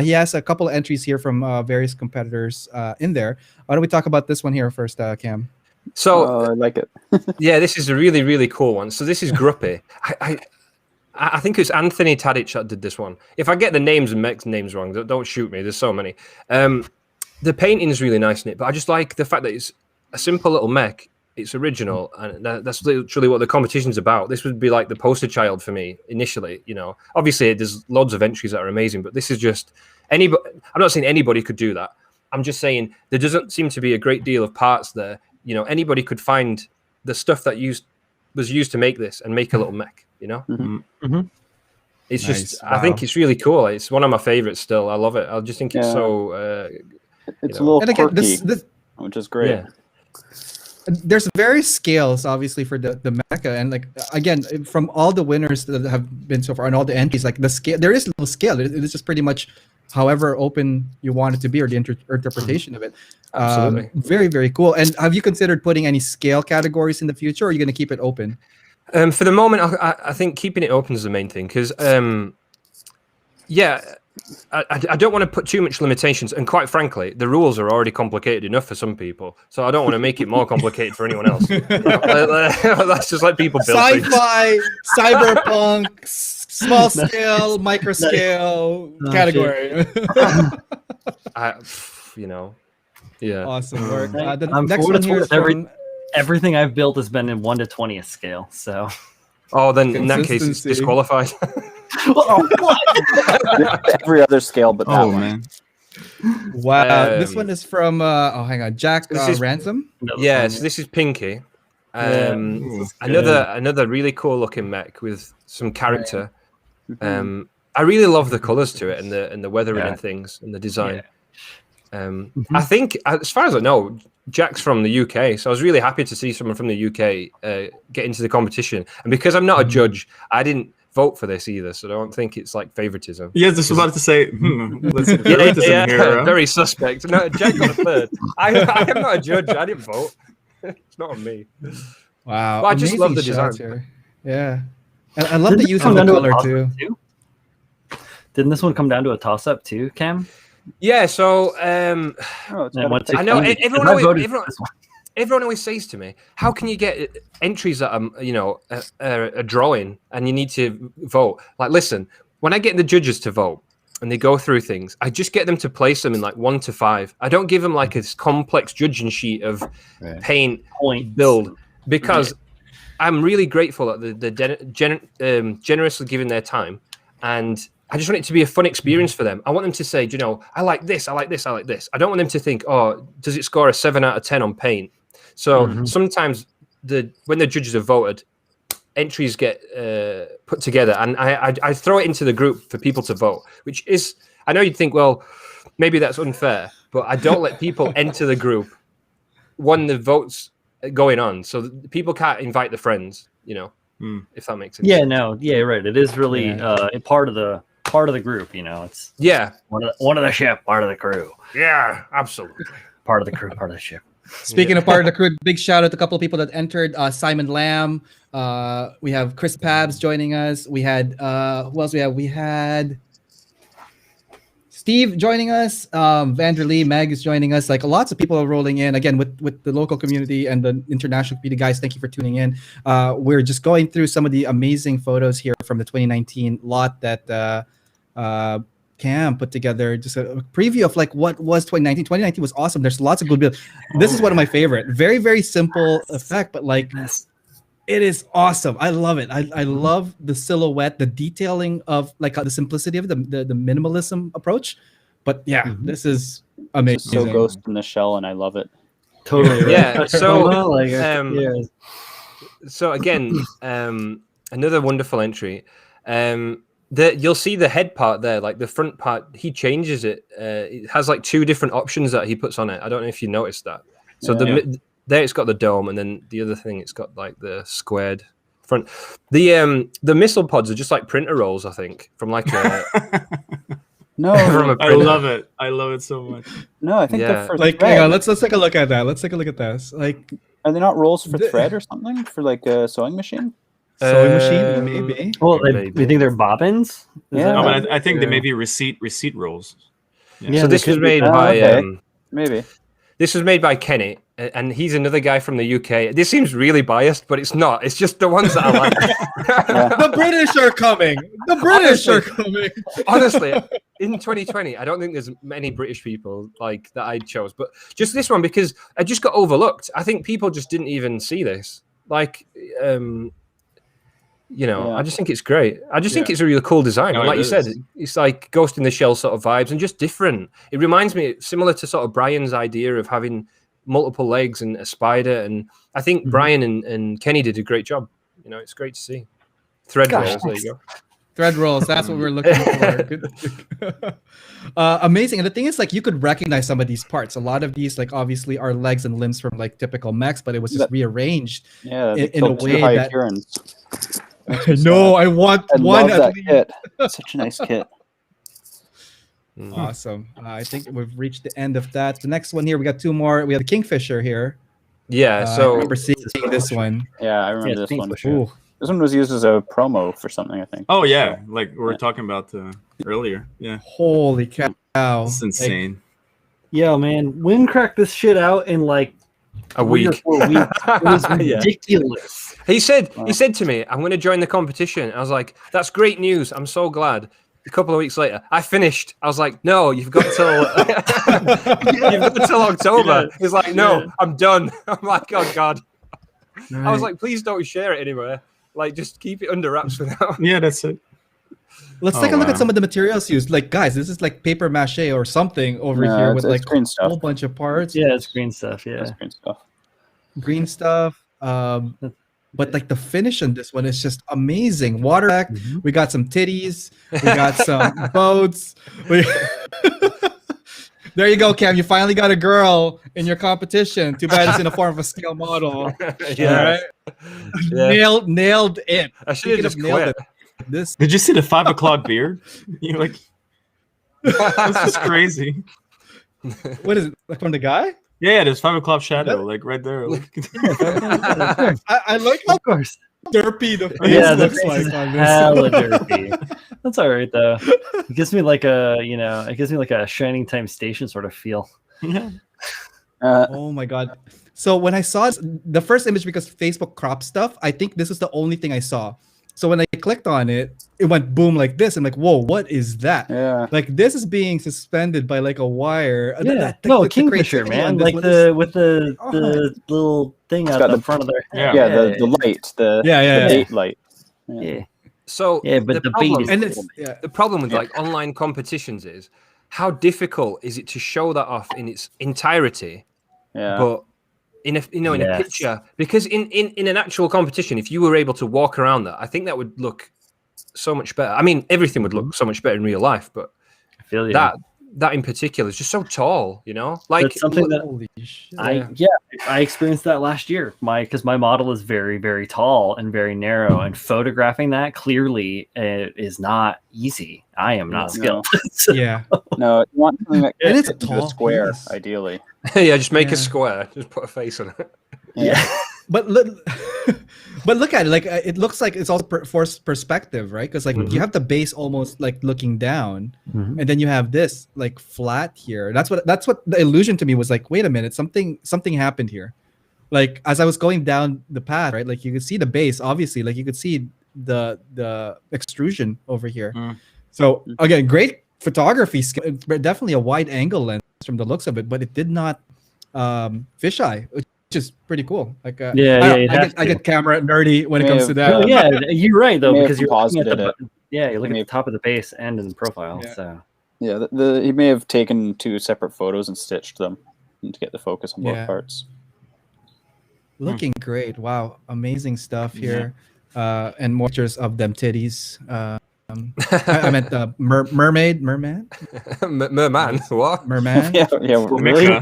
He has a couple of entries here from various competitors in there. Why don't we talk about this one here first, Cam? So I like it. Yeah, this is a really, really cool one. So this is Gruppy. I think it's Anthony Tadic that did this one. If I get the names and mech names wrong, don't shoot me. There's so many. The painting is really nice in it, but I just like the fact that it's a simple little mech. It's original, and that's literally what the competition's about. This would be like the poster child for me initially. Obviously there's loads of entries that are amazing, but this is just anybody. I'm not saying anybody could do that. I'm just saying there doesn't seem to be a great deal of parts there. Anybody could find the stuff that was used to make this and make a little mech. It's just I think it's really cool. It's one of my favorites still. I love it. I just think it's so it's a little quirky, which is great. Yeah. There's various scales obviously for the mecha, and like again from all the winners that have been so far and all the entries, like the scale, there is no scale. It's just pretty much however open you want it to be, or the interpretation of it. Absolutely. Very, very cool. And have you considered putting any scale categories in the future, or are you going to keep it open? For the moment, I think keeping it open is the main thing because, yeah, I don't want to put too much limitations. And quite frankly, the rules are already complicated enough for some people, so I don't want to make it more complicated for anyone else. Let's just let people build sci-fi, cyberpunk, small scale, micro scale category. Yeah. Awesome work. The I'm next one here is from... Everything I've built has been in 1 to 20th scale, so. Oh, then in that case, it's disqualified. Every other scale but that one. Man. Wow. This one is from, hang on, Jack Ransom? Yes, this is Pinky. Another really cool looking mech with some character. Right. I really love the colors to it and the weathering and things and the design. I think, as far as I know, Jack's from the UK, so I was really happy to see someone from the UK get into the competition. And because I'm not a judge, I didn't vote for this either, so I don't think it's like favoritism. Yes, this was about to say, favoritism here. Very suspect. No, Jack got a third. I am not a judge. I didn't vote. It's not on me. Wow. But I just love the design. Here. Yeah. And I love the use of the color too. Didn't this one come down to a toss-up too, Cam? Yeah, so I know everyone always says to me, how can you get entries that are a drawing and you need to vote? Like, listen, when I get the judges to vote and they go through things, I just get them to place them in like 1 to 5. I don't give them like a complex judging sheet of paint build, because I'm really grateful that they're generously giving their time, and I just want it to be a fun experience for them. I want them to say, I like this, I like this, I like this. I don't want them to think, oh, does it score a 7 out of 10 on paint? So sometimes when the judges have voted, entries get put together, and I throw it into the group for people to vote, which is, I know you'd think, well, maybe that's unfair, but I don't let people enter the group when the vote's going on, so people can't invite the friends, if that makes sense. Yeah, no, yeah, right. It is really part of the group, it's one of the ship, part of the crew. Yeah, absolutely. Part of the crew, part of the ship. Speaking of part of the crew, big shout out to a couple of people that entered. Simon Lamb, we have Chris Pabs joining us. We had who else we had Steve joining us, Vanderlee, Meg is joining us. Like, lots of people are rolling in again with the local community and the international community. Guys, thank you for tuning in. We're just going through some of the amazing photos here from the 2019 lot that Cam put together. Just a preview of like what was 2019. 2019 was awesome. There's lots of good builds. This is one of my favorite. Very, very simple effect, but like it is awesome. I love it. I love the silhouette, the detailing of like the simplicity of it, the minimalism approach. But yeah, this is amazing. So Ghost in the Shell, and I love it. Totally. Right. Yeah. So so again, another wonderful entry. You'll see the head part there, like the front part, he changes it. It has like 2 different options that he puts on it. I don't know if you noticed that. So there it's got the dome, and then the other thing, it's got like the squared front. The missile pods are just like printer rolls, I think, from like a no. From a I love it. I love it so much. No, I think they're for like thread. hang on, let's take a look at that. Let's take a look at this. Like, are they not rolls for thread or something, for like a sewing machine? Sewing machine, maybe. Well, you think they're bobbins? No, but I think they may be receipt rolls. So this was made by maybe. This was made by Kenny, and he's another guy from the UK. This seems really biased, but it's not. It's just the ones that I like. The British are coming. The British are coming. Honestly, in 2020, I don't think there's many British people like that I chose, but just this one, because I just got overlooked. I think people just didn't even see this. Like, I just think it's great. I just think it's a really cool design. No, and like you said, it's like Ghost in the Shell sort of vibes and just different. It reminds me, similar to sort of Brian's idea of having multiple legs and a spider. And I think Brian and Kenny did a great job. It's great to see. Thread rolls, there you go. Thread rolls, that's what we're looking for. Good. Amazing. And the thing is, like, you could recognize some of these parts. A lot of these, like, obviously are legs and limbs from like typical mechs, but it was just rearranged in a way that... No, I want one at least. Kit. Such a nice kit. Awesome. I think we've reached the end of that. The next one here, we got 2 more. We have the Kingfisher here. Yeah, I remember seeing this one. Yeah, I remember this one. Ooh, This one was used as a promo for something, I think. Oh yeah, like we were talking about earlier. Yeah, Holy cow! it's insane. Yeah, man. Win cracked this shit out in like a week. 3 or 4 weeks. It was ridiculous. He said to me, "I'm going to join the competition." I was like, "That's great news. I'm so glad." A couple of weeks later, I finished. I was like, "No, you've got till October." He's like, "No, I'm done." I'm like, "Oh God." Right. I was like, "Please don't share it anywhere. Like, just keep it under wraps for now." Yeah, that's it. Let's take a look at some of the materials used. Like, guys, this is like paper mache or something over here with like green a whole bunch of parts. Yeah, it's green stuff. Yeah, it's green stuff. Green stuff. But like the finish on this one is just amazing. Water back. We got some titties. We got some boats. There you go, Cam. You finally got a girl in your competition. Too bad it's in the form of a scale model. Yeah. Right? Yeah. Nailed it. I should have just quit. This. Did you see the 5 o'clock beard? You're like, this is crazy. What is it? Like from the guy? Yeah, there's 5 o'clock shadow, like right there. Like. I like how derpy the face looks like on this. Hella derpy. That's all right though. It gives me like a Shining Time Station sort of feel. Oh my god! So when I saw the first image, because Facebook cropped stuff, I think this is the only thing I saw. So when I clicked on it, it went boom like this. I'm like, whoa, what is that? Yeah. Like this is being suspended by like a wire. Yeah. No, Kingfisher, man. Like with the little thing out the front of their head. The light. The date light. Yeah. So but the problem with like online competitions is how difficult is it to show that off in its entirety? Yeah. But in a a picture, because in an actual competition, if you were able to walk around that, I think that would look so much better. I mean, everything would look so much better in real life, but I feel that in particular is just so tall, Like that's something that holy shit. I experienced that last year. Because my model is very, very tall and very narrow, and photographing that clearly is not easy. I am not skilled. Yeah. No, you want something that it's a square, ideally. Yeah, just make a square. Just put a face on it. Yeah. But look at it. Like it looks like it's also forced perspective, right? Because like you have the base almost like looking down, and then you have this like flat here. That's what the illusion to me was like. Wait a minute, something happened here. Like as I was going down the path, right? Like you could see the base, obviously. Like you could see the extrusion over here. So again, great photography skill. It's definitely a wide angle lens from the looks of it, but it did not fisheye, which is pretty cool. Like I get camera nerdy when it comes to that. Yeah, you're right though, because you're looking at you're looking at the top of the base and in the profile. Yeah. So he may have taken 2 separate photos and stitched them to get the focus on both parts. Looking great. Wow, amazing stuff here. And more pictures of them titties. I meant merman. Merman. What? Merman. Yeah. Really?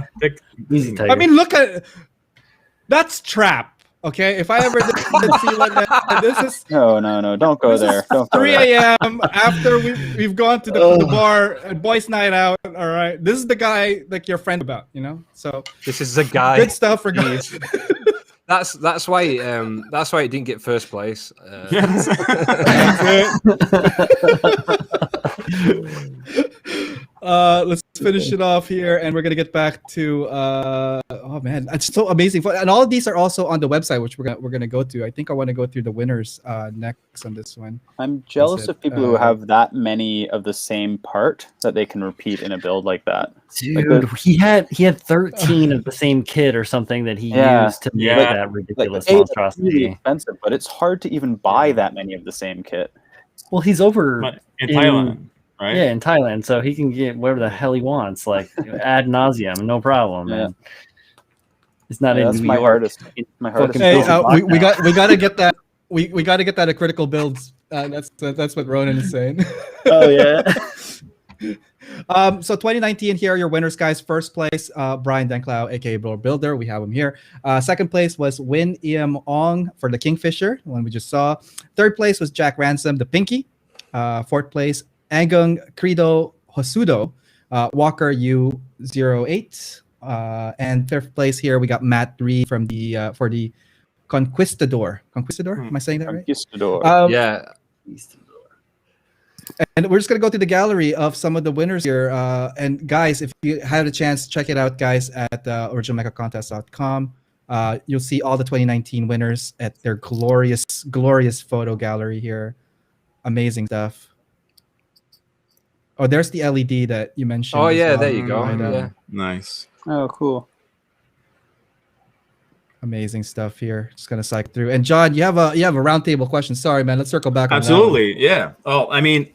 I mean, look at that's trap. Okay, if I ever did see like that, this is no, don't go there. Don't go 3 a.m. after we've gone to the bar at boys' night out. All right, this is the guy like your friend about, So this is the guy. Good stuff for guys. That's why it didn't get first place. That's it. Let's finish it off here, and we're gonna get back to oh man, it's so amazing, and all of these are also on the website, which we're gonna go to. I think I want to go through the winners next on this one. I'm jealous of people who have that many of the same part that they can repeat in a build like that. Dude, he had 13 of the same kit or something that he used to make that ridiculous monstrosity. It's really expensive, but it's hard to even buy that many of the same kit. Well, he's over in Thailand. Right? Yeah, in Thailand, so he can get whatever the hell he wants, like ad nauseum, no problem, man. It's not in New York. My hardest. Hey, we gotta get that. We gotta get that at Critical Builds. That's what Ronan is saying. Oh yeah. So 2019, here are your winners, guys. First place, Brian Denclau, aka Builder. We have him here. Second place was Win Iem Ong for the Kingfisher, the one we just saw. Third place was Jack Ransom, the Pinky. Fourth place, Angung Credo Hosudo, Walker U08. And fifth place here, we got Matt Reeve from the for the Conquistador. Conquistador? Am I saying that right? Conquistador. Yeah. And we're just gonna go to the gallery of some of the winners here. And guys, if you had a chance, check it out, guys, at originalmechacontest.com. You'll see all the 2019 winners at their glorious photo gallery here. Amazing stuff. Oh, there's the LED that you mentioned. Oh yeah, well. there you go. Yeah. Nice. Oh, cool. Amazing stuff here. Just gonna cycle through. And John, you have a roundtable question. Sorry, man. Let's circle back on Absolutely, yeah. Oh, I mean,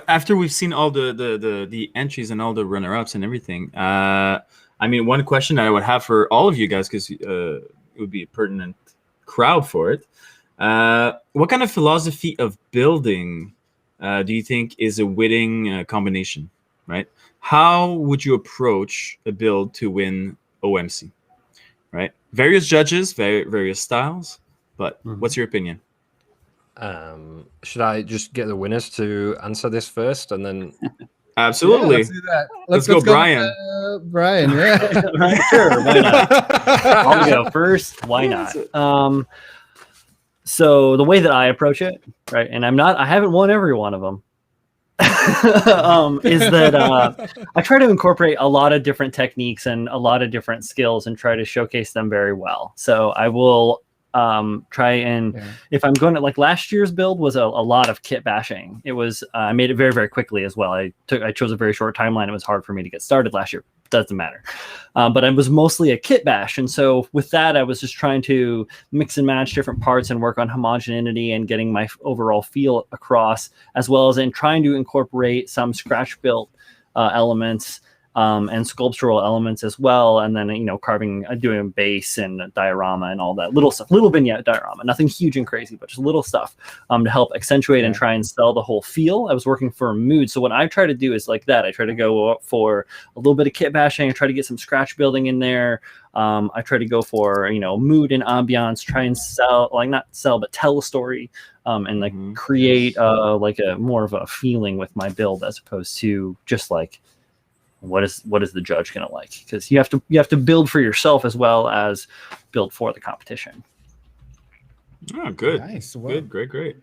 after we've seen all the entries and all the runner-ups and everything, I mean, one question I would have for all of you guys, because it would be a pertinent crowd for it. What kind of philosophy of building do you think is a winning combination, right? How would you approach a build to win OMC, right? Various judges, various styles, but what's your opinion? Should I just get the winners to answer this first, and then? Absolutely. Yeah, let's do that. Let's go, Brian. Brian, yeah. Right, sure, why not? I'll go first. Why not? So the way that I approach it, right, and I haven't won every one of them, is that I try to incorporate a lot of different techniques and a lot of different skills and try to showcase them very well. So I will try and if I'm going to, like, last year's build was a lot of kit bashing. It was I made it very, very quickly as well. I chose a very short timeline. It was hard for me to get started last year. Doesn't matter. But it was mostly a kit bash. And so with that, I was just trying to mix and match different parts and work on homogeneity and getting my overall feel across, as well as in trying to incorporate some scratch built elements and sculptural elements as well. And then, carving, doing a base and a diorama and all that little stuff, little vignette diorama, nothing huge and crazy, but just little stuff to help accentuate and try and sell the whole feel. I was working for a mood. So what I try to do is like that. I try to go for a little bit of kit bashing. I try to get some scratch building in there. I try to go for, mood and ambiance, try and sell, like not sell, but tell a story and like create like a more of a feeling with my build, as opposed to just like, what is the judge going to like? Because you have to build for yourself as well as build for the competition. Oh, good. Nice. Good. Great.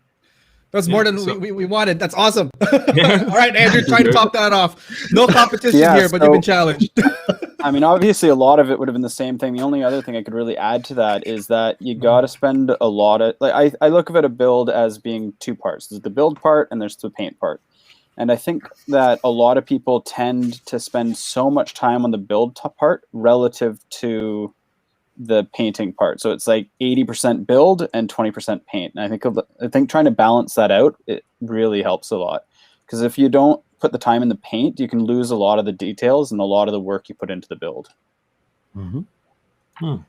That's more than we wanted. That's awesome. All right, Andrew, try to top that off. No competition here, but you've been challenged. I mean, obviously, a lot of it would have been the same thing. The only other thing I could really add to that is that you got to spend a lot of, like, I look at a build as being two parts. There's the build part and there's the paint part. And I think that a lot of people tend to spend so much time on the build part relative to the painting part. So it's like 80% build and 20% paint. And I think trying to balance that out, it really helps a lot. Because if you don't put the time in the paint, you can lose a lot of the details and a lot of the work you put into the build.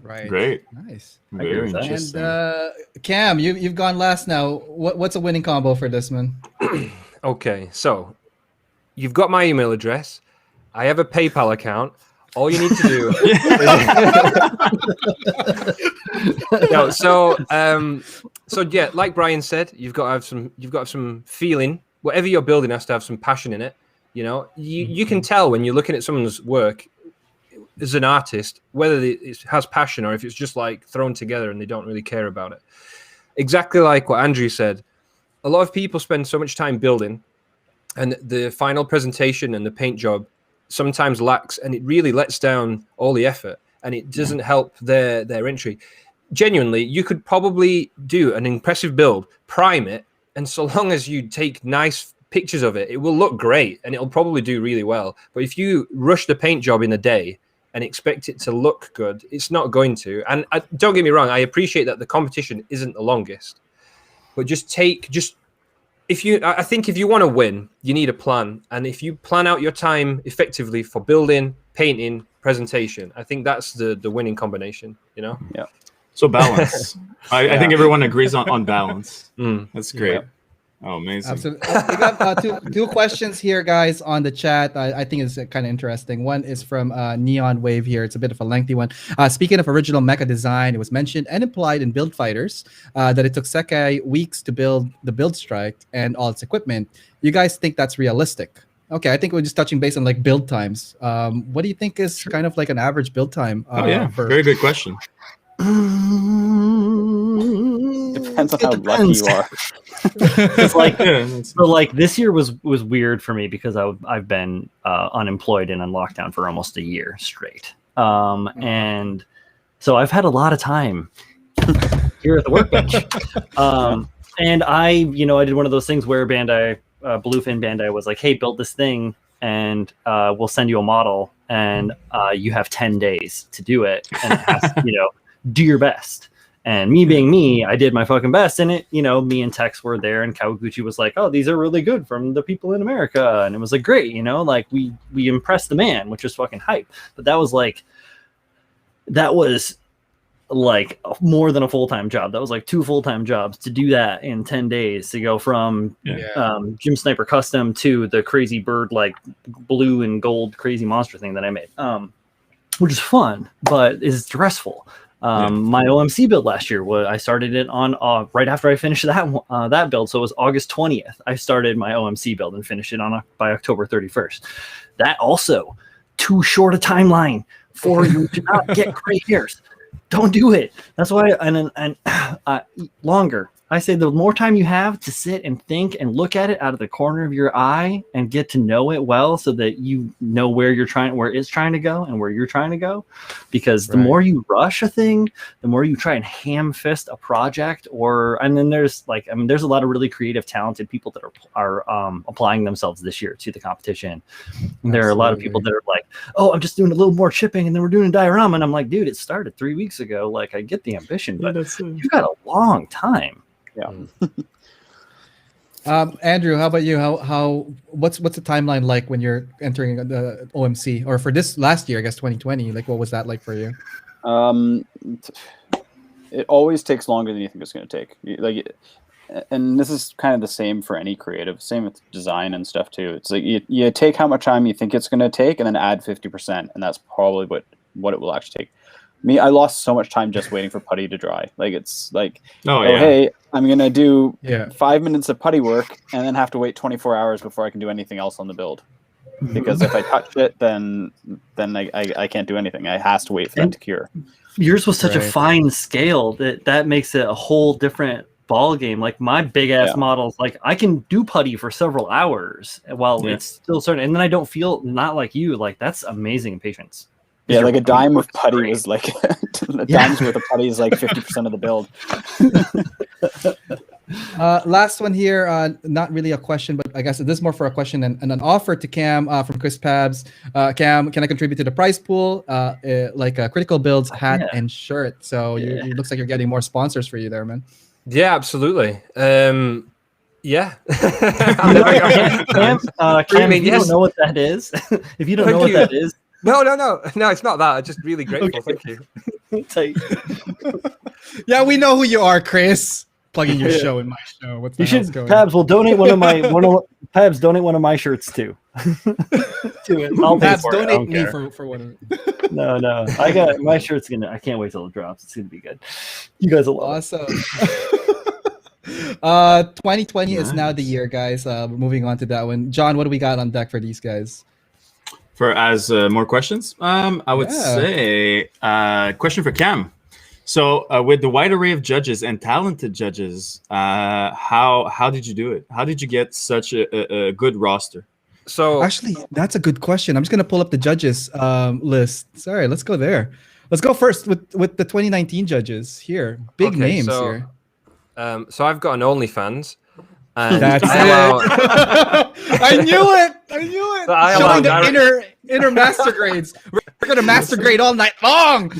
Right. Great. Nice. Very interesting. And Cam, you've gone last now. What's a winning combo for this, man? Okay, so you've got my email address. I have a PayPal account. All you need to do so yeah, like Brian said, you've got to have some feeling. Whatever you're building has to have some passion in it. You can tell when you're looking at someone's work as an artist whether it has passion or if it's just like thrown together and they don't really care about it. Exactly like what Andrew said. A lot of people spend so much time building, and the final presentation and the paint job sometimes lacks, and it really lets down all the effort, and it doesn't help their entry. Genuinely, you could probably do an impressive build, prime it, and so long as you take nice pictures of it, it will look great, and it'll probably do really well. But if you rush the paint job in a day and expect it to look good, it's not going to. And don't get me wrong, I appreciate that the competition isn't the longest. But I think if you want to win, you need a plan. And if you plan out your time effectively for building, painting, presentation, I think that's the winning combination, Yeah. So balance. I think everyone agrees on balance. That's great. Yeah. Oh, amazing. Absolutely. We got two questions here, guys, on the chat. I think it's kind of interesting. One is from Neon Wave here. It's a bit of a lengthy one. Speaking of original mecha design, it was mentioned and implied in Build Fighters that it took Sekai weeks to build the Build Strike and all its equipment. You guys think that's realistic? Okay, I think we're just touching base on like build times. What do you think is kind of like an average build time? Very good question. Depends on how lucky you are. It's like, so like this year was weird for me because I've been unemployed and on lockdown for almost a year straight. And so I've had a lot of time here at the workbench. And I did one of those things where Bandai, Bluefin Bandai was like, hey, build this thing and we'll send you a model and you have 10 days to do it. And it has, do your best. And me being me, I did my fucking best. And it, me and Tex were there and Kawaguchi was like, oh, these are really good from the people in America. And it was like, great, like we impressed the man, which was fucking hype. But that was like more than a full-time job. That was like 2 full-time jobs to do that in 10 days, to go from Gym Sniper Custom to the crazy bird, like blue and gold crazy monster thing that I made, which is fun, but is stressful. My OMC build last year, I started it on right after I finished that build. So it was August 20th. I started my OMC build and finished it by October 31st. That also too short a timeline for you to not get gray hairs. Don't do it. That's why, and longer. I say the more time you have to sit and think and look at it out of the corner of your eye and get to know it well, so that you know where it's trying to go and where you're trying to go. Because the more you rush a thing, the more you try and ham fist a project, and then there's there's a lot of really creative, talented people that are applying themselves this year to the competition. And there are a lot of people that are like, oh, I'm just doing a little more chipping and then we're doing a diorama. And I'm like, dude, it started 3 weeks ago. Like, I get the ambition, but you've got a long time. Yeah. Andrew, how about you? What's the timeline like when you're entering the OMC, or for this last year, I guess 2020? Like, what was that like for you? It always takes longer than you think it's going to take. And this is kind of the same for any creative, same with design and stuff too. It's like you take how much time you think it's going to take, and then add 50%, and that's probably what it will actually take. I lost so much time just waiting for putty to dry. Like, it's like, hey, I'm gonna do 5 minutes of putty work and then have to wait 24 hours before I can do anything else on the build. Because if I touch it, then I can't do anything. I has to wait for that to cure. Yours was such a fine scale that makes it a whole different ball game. Like, my big ass models, like, I can do putty for several hours while it's still certain, and then I don't feel, not like you. Like, that's amazing patience. Yeah, like a dime of putty was like a dime's worth of putty is like 50% of the build. Last one here, not really a question, but I guess this is more for a question and an offer to Cam from Chris Pabs. Cam, can I contribute to the prize pool? Like Critical Builds hat and shirt. So it looks like you're getting more sponsors for you there, man. Yeah, absolutely. Yeah. Cam, if you don't know what that is, if you don't know what that is, No, it's not that. I'm just really grateful. Okay. Thank you. Yeah, we know who you are, Chris. Plugging your show in my show. What's the hell's going? Pabs will donate Pabs donate one of my shirts too. To it. I'll Pabs donate me for one of it. No. I got my shirt's I can't wait till it drops. It's gonna be good. You guys will love it. 2020 is now the year, guys. Moving on to that one. John, what do we got on deck for these guys? For more questions, I would say question for Cam. So with the wide array of judges and talented judges, how did you do it? How did you get such a good roster? So actually, that's a good question. I'm just gonna pull up the judges list. Sorry, let's go there. Let's go first with the 2019 judges here. Big names here. So I've got an OnlyFans. And that's it. I knew it. Showing the inner master grades. We're gonna master grade all night long.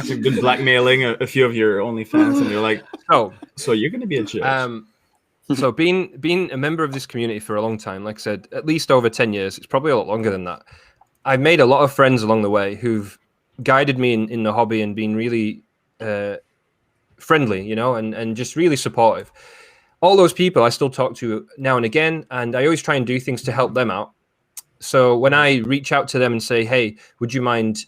You've been blackmailing a few of your OnlyFans, and you're like, so you're gonna be a judge. So being a member of this community for a long time, like I said, at least over 10 years. It's probably a lot longer than that. I've made a lot of friends along the way who've guided me in the hobby and been really friendly, and just really supportive. All those people I still talk to now and again, and I always try and do things to help them out. So when I reach out to them and say, hey, would you mind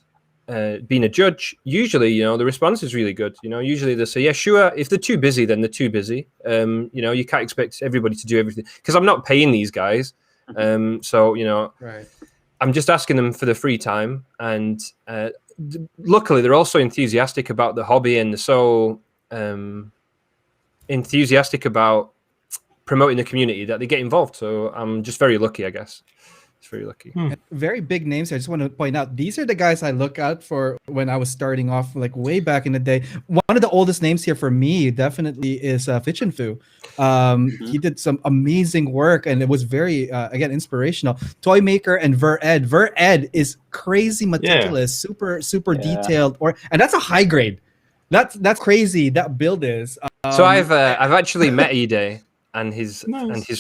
being a judge? Usually, the response is really good. Usually they say, yeah, sure. If they're too busy, then they're too busy. You can't expect everybody to do everything because I'm not paying these guys. Right. I'm just asking them for the free time, and luckily they're also enthusiastic about the hobby and so enthusiastic about promoting the community that they get involved. So I'm just very lucky, I guess. It's very lucky. Very big names. I just want to point out, these are the guys I look out for when I was starting off, like way back in the day. One of the oldest names here for me definitely is Fichenfue. He did some amazing work, and it was very, again, inspirational. Toy Maker and Vered. Vered is crazy meticulous, super detailed, and that's a high grade. That's crazy. That build is. So I've actually met Ide and his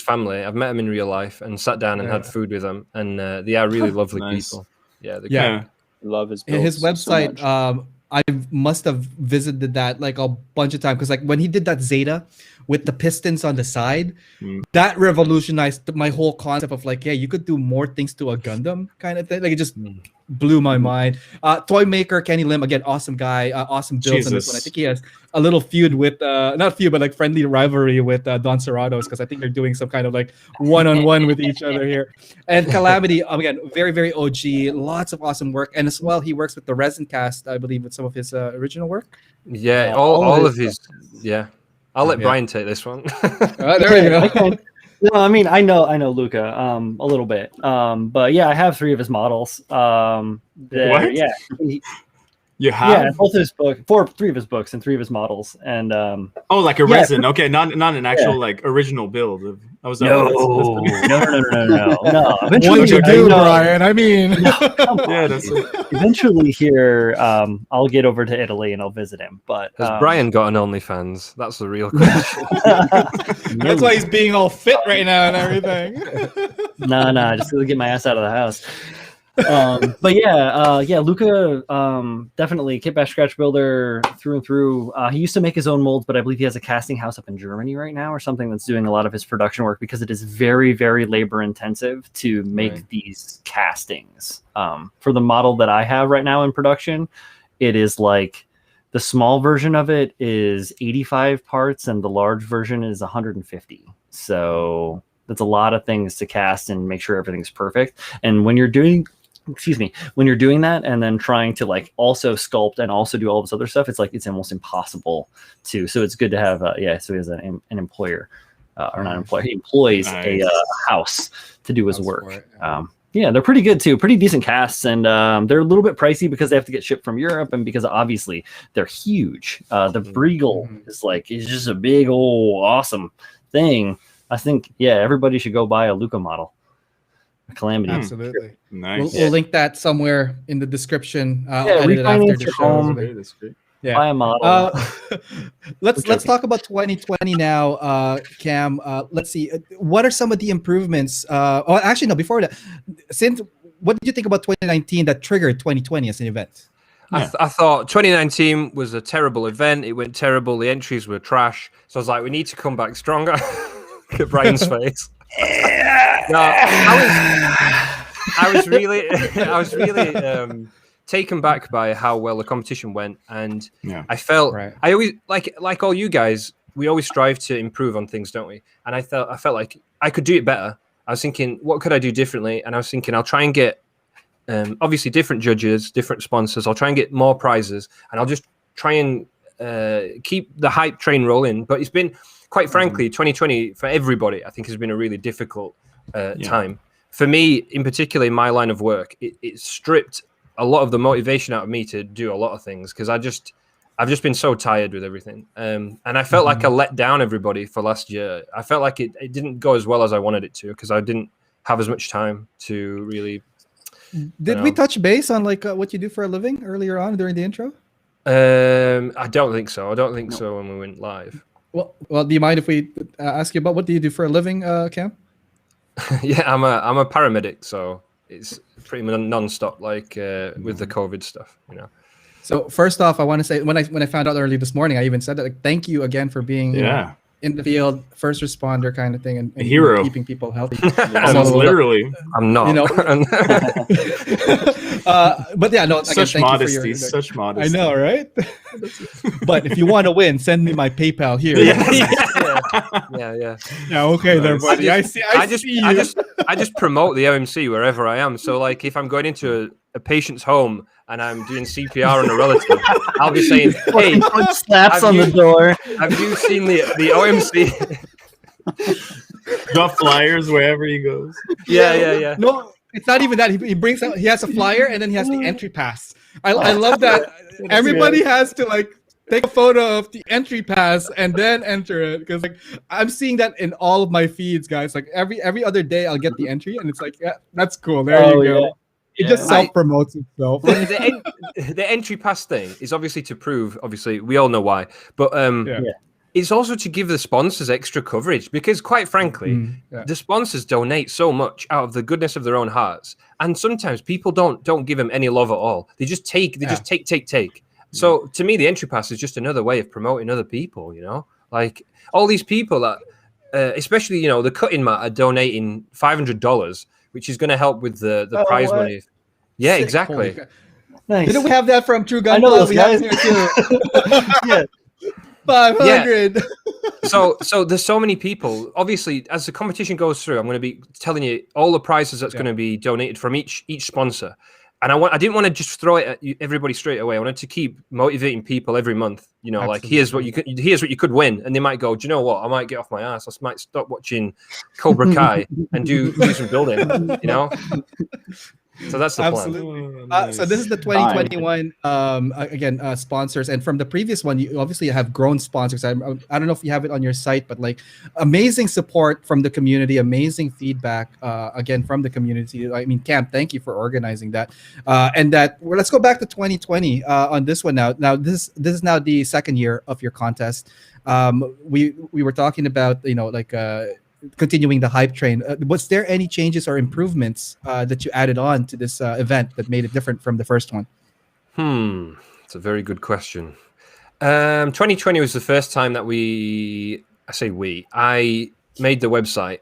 family. I've met him in real life and sat down and had food with them, and they are really lovely people. Yeah, love his website. So I must have visited that like a bunch of times, because like when he did that Zeta with the pistons on the side, that revolutionized my whole concept of like, yeah, you could do more things to a Gundam kind of thing. Like it just blew my mind. Toy Maker Kenny Lim, again, awesome guy, awesome builds on this one. I think he has a little feud with not feud, but like friendly rivalry with Don Serratos, because I think they're doing some kind of like one-on-one with each other here. And Calamity, again, very OG, lots of awesome work, and as well he works with the Resin Cast, I believe, with some of his original work. Yeah, all of his I'll let Brian take this one. There we go. Well, I mean, I know Luca a little bit, but yeah, I have 3 of his models. What? Yeah, You have? Yeah, both his book, 3 of his books and 3 of his models, and oh, like a resin. Okay, not an actual like original build. I was no. What would you do, Brian? I mean, yeah, that's it. Eventually, here, I'll get over to Italy and I'll visit him. But has Brian got an OnlyFans? That's the real question. That's why he's being all fit right now and everything. No, just to get my ass out of the house. But yeah, Luca, definitely kit bash scratch builder through and through. He used to make his own molds, but I believe he has a casting house up in Germany right now or something that's doing a lot of his production work, because it is very, very labor intensive to make these castings. For the model that I have right now in production, it is like the small version of it is 85 parts and the large version is 150. So that's a lot of things to cast and make sure everything's perfect. And when you're doing that and then trying to like also sculpt and also do all this other stuff, it's like it's almost impossible to. So it's good to have so he has an employer, or not employer, he employs a house to do his work. Yeah, they're pretty good too, pretty decent casts, and they're a little bit pricey because they have to get shipped from Europe, and because obviously they're huge. The Briegel is just a big old awesome thing. I think everybody should go buy a Luca model. Calamity. Absolutely. Nice. We'll link that somewhere in the description. I'll edit it refinance after the your show. home. That's great. Yeah. Buy a model. Let's talk about 2020 now, Cam. Let's see. What are some of the improvements? Actually, no. Before that, what did you think about 2019 that triggered 2020 as an event? I thought 2019 was a terrible event. It went terrible. The entries were trash. So I was like, we need to come back stronger. Look at Brian's face. No, I was really taken back by how well the competition went, and I felt I always like all you guys. We always strive to improve on things, don't we? And I felt like I could do it better. I was thinking, what could I do differently? And I was thinking, I'll try and get obviously different judges, different sponsors. I'll try and get more prizes, and I'll just try and keep the hype train rolling. But it's been, quite frankly, 2020 for everybody, I think, has been a really difficult time. For me, in particular, in my line of work, it stripped a lot of the motivation out of me to do a lot of things, because I've just been so tired with everything. And I felt like I let down everybody for last year. I felt like it didn't go as well as I wanted it to, because I didn't have as much time to really... Did we touch base on like what you do for a living earlier on during the intro? I don't think so. I don't think so when we went live. Well, do you mind if we ask you about what do you do for a living, Cam? Yeah, I'm a paramedic, so it's pretty much non-stop, like with the COVID stuff, you know. So first off, I want to say when I found out early this morning, I even said that, like, thank you again for being in the field, first responder kind of thing, and hero, keeping people healthy. Literally, I'm not. You know, but yeah, no. Such again, modesty, such modesty. I know, right? But if you want to win, send me my PayPal here. Yeah, okay, there, buddy. I see you. I just promote the OMC wherever I am. So, like, if I'm going into a patient's home and I'm doing CPR on a relative, I'll be saying, "Hey, slaps on the door. Have you seen the OMC?" Got flyers wherever he goes. Yeah. No, it's not even that. He brings out. He has a flyer and then he has the entry pass. I love that. Everybody has to like take a photo of the entry pass and then enter it, because like I'm seeing that in all of my feeds, guys. Like every other day I'll get the entry and it's like, yeah, that's cool. There you go. It just self-promotes itself. The entry pass thing is obviously to prove, obviously, we all know why, but it's also to give the sponsors extra coverage, because quite frankly, the sponsors donate so much out of the goodness of their own hearts. And sometimes people don't give them any love at all. They just take, just take. So to me, the entry pass is just another way of promoting other people, you know, like all these people that, especially, you know, the cutting mat are donating $500, which is going to help with the prize money. Yeah, Sick. exactly. Nice. Didn't we have that from True Gunpla? I know those we guys. have here too. 500. So there's so many people. Obviously, as the competition goes through, I'm going to be telling you all the prizes that's going to be donated from each sponsor. And I didn't want to just throw it at everybody straight away. I wanted to keep motivating people every month. You know, like here's what you could win, and they might go, do you know what? I might get off my ass. I might stop watching Cobra Kai and do some building. You know. So that's the plan. So this is the 2021 sponsors, and from the previous one, you obviously have grown sponsors. I don't know if you have it on your site, but like amazing support from the community, amazing feedback again from the community. I mean, Cam, thank you for organizing that. And that let's go back to 2020 on this one now. Now this is now the second year of your contest. We were talking about, you know, like continuing the hype train. Was there any changes or improvements that you added on to this event that made it different from the first one? It's a very good question. 2020 was the first time that I made the website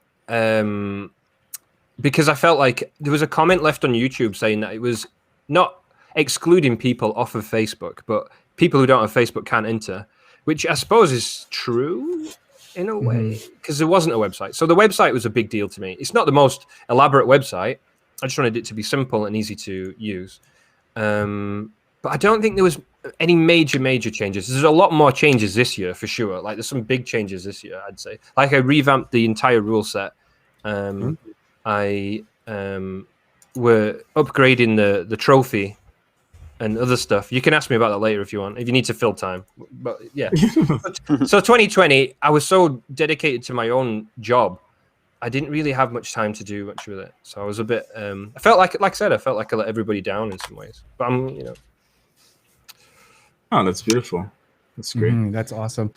because I felt like there was a comment left on YouTube saying that it was not excluding people off of Facebook, but people who don't have Facebook can't enter, which I suppose is true in a way, because there wasn't a website. So the website was a big deal to me. It's not the most elaborate website. I just wanted it to be simple and easy to use. But I don't think there was any major changes. There's a lot more changes this year for sure. Like there's some big changes this year, I'd say. Like I revamped the entire rule set. I were upgrading the trophy and other stuff. You can ask me about that later if you want, if you need to fill time. But yeah. So 2020, I was so dedicated to my own job, I didn't really have much time to do much with it. So I was a bit, I felt like I said, I felt like I let everybody down in some ways. But I'm, you know. Oh, that's beautiful. That's great. That's awesome.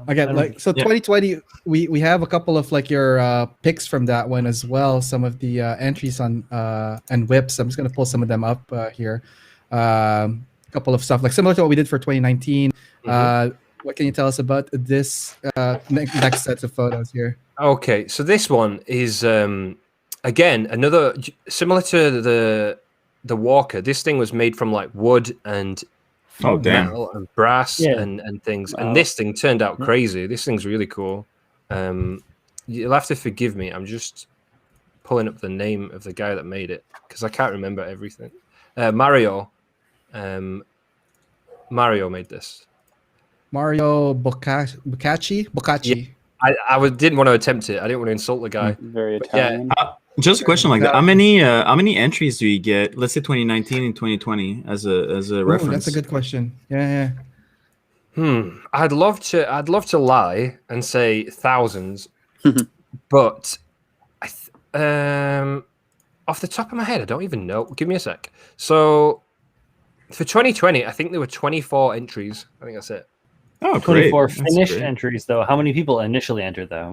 Again, like, so 2020, we have a couple of like your picks from that one as well. Some of the entries on and whips. I'm just gonna pull some of them up here. A couple of stuff like similar to what we did for 2019. What can you tell us about this next set of photos here? Okay, so this one is again another similar to the Walker. This thing was made from like wood and metal and brass and things. Wow. And this thing turned out crazy. This thing's really cool. You'll have to forgive me. I'm just pulling up the name of the guy that made it because I can't remember everything. Mario made this. Mario Boccacci. Yeah, I didn't want to attempt it. I didn't want to insult the guy. Very Italian. Yeah. Just a question like that. How many entries do you get? Let's say 2019 and 2020 as a reference. That's a good question. Yeah. I'd love to lie and say thousands, but off the top of my head, I don't even know. Give me a sec. So for 2020, I think there were 24 entries. I think that's it. Oh, great. 24 finished entries, though. How many people initially entered, though?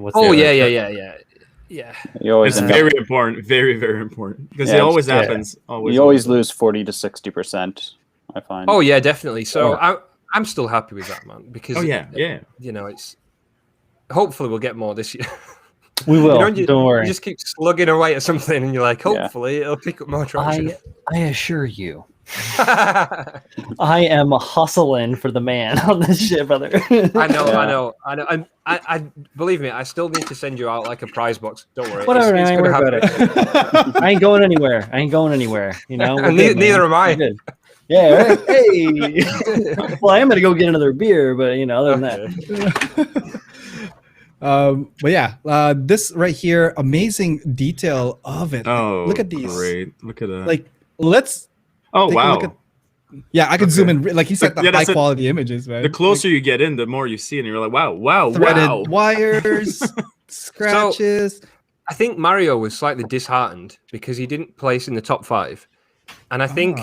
Yeah. It's very important. Very, very important. Because it always happens. You always lose 40 to 60%, I find. Oh, yeah, definitely. So I'm still happy with that, man. Because, you know, it's hopefully we'll get more this year. We will. Don't worry. You just keep slugging away at something and you're like, hopefully it'll pick up more traction. I assure you, I am hustling for the man on this shit, brother. I know. I believe me, I still need to send you out like a prize box. Don't worry. Whatever, it's I ain't gonna worried about happen. it. I ain't going anywhere. You know. Neither am I. Yeah, right? Hey. Well, I am gonna go get another beer, but you know, other than that. But yeah, this right here, amazing detail of it. Oh, look at these. Great. Look at that. Like, let's. Oh, take wow. a look at, yeah, I could zoom in. Like you said, the high quality images, man. The closer you get in, the more you see, and you're like, wow, threaded wires, scratches. I think Mario was slightly disheartened because he didn't place in the top 5. And I think,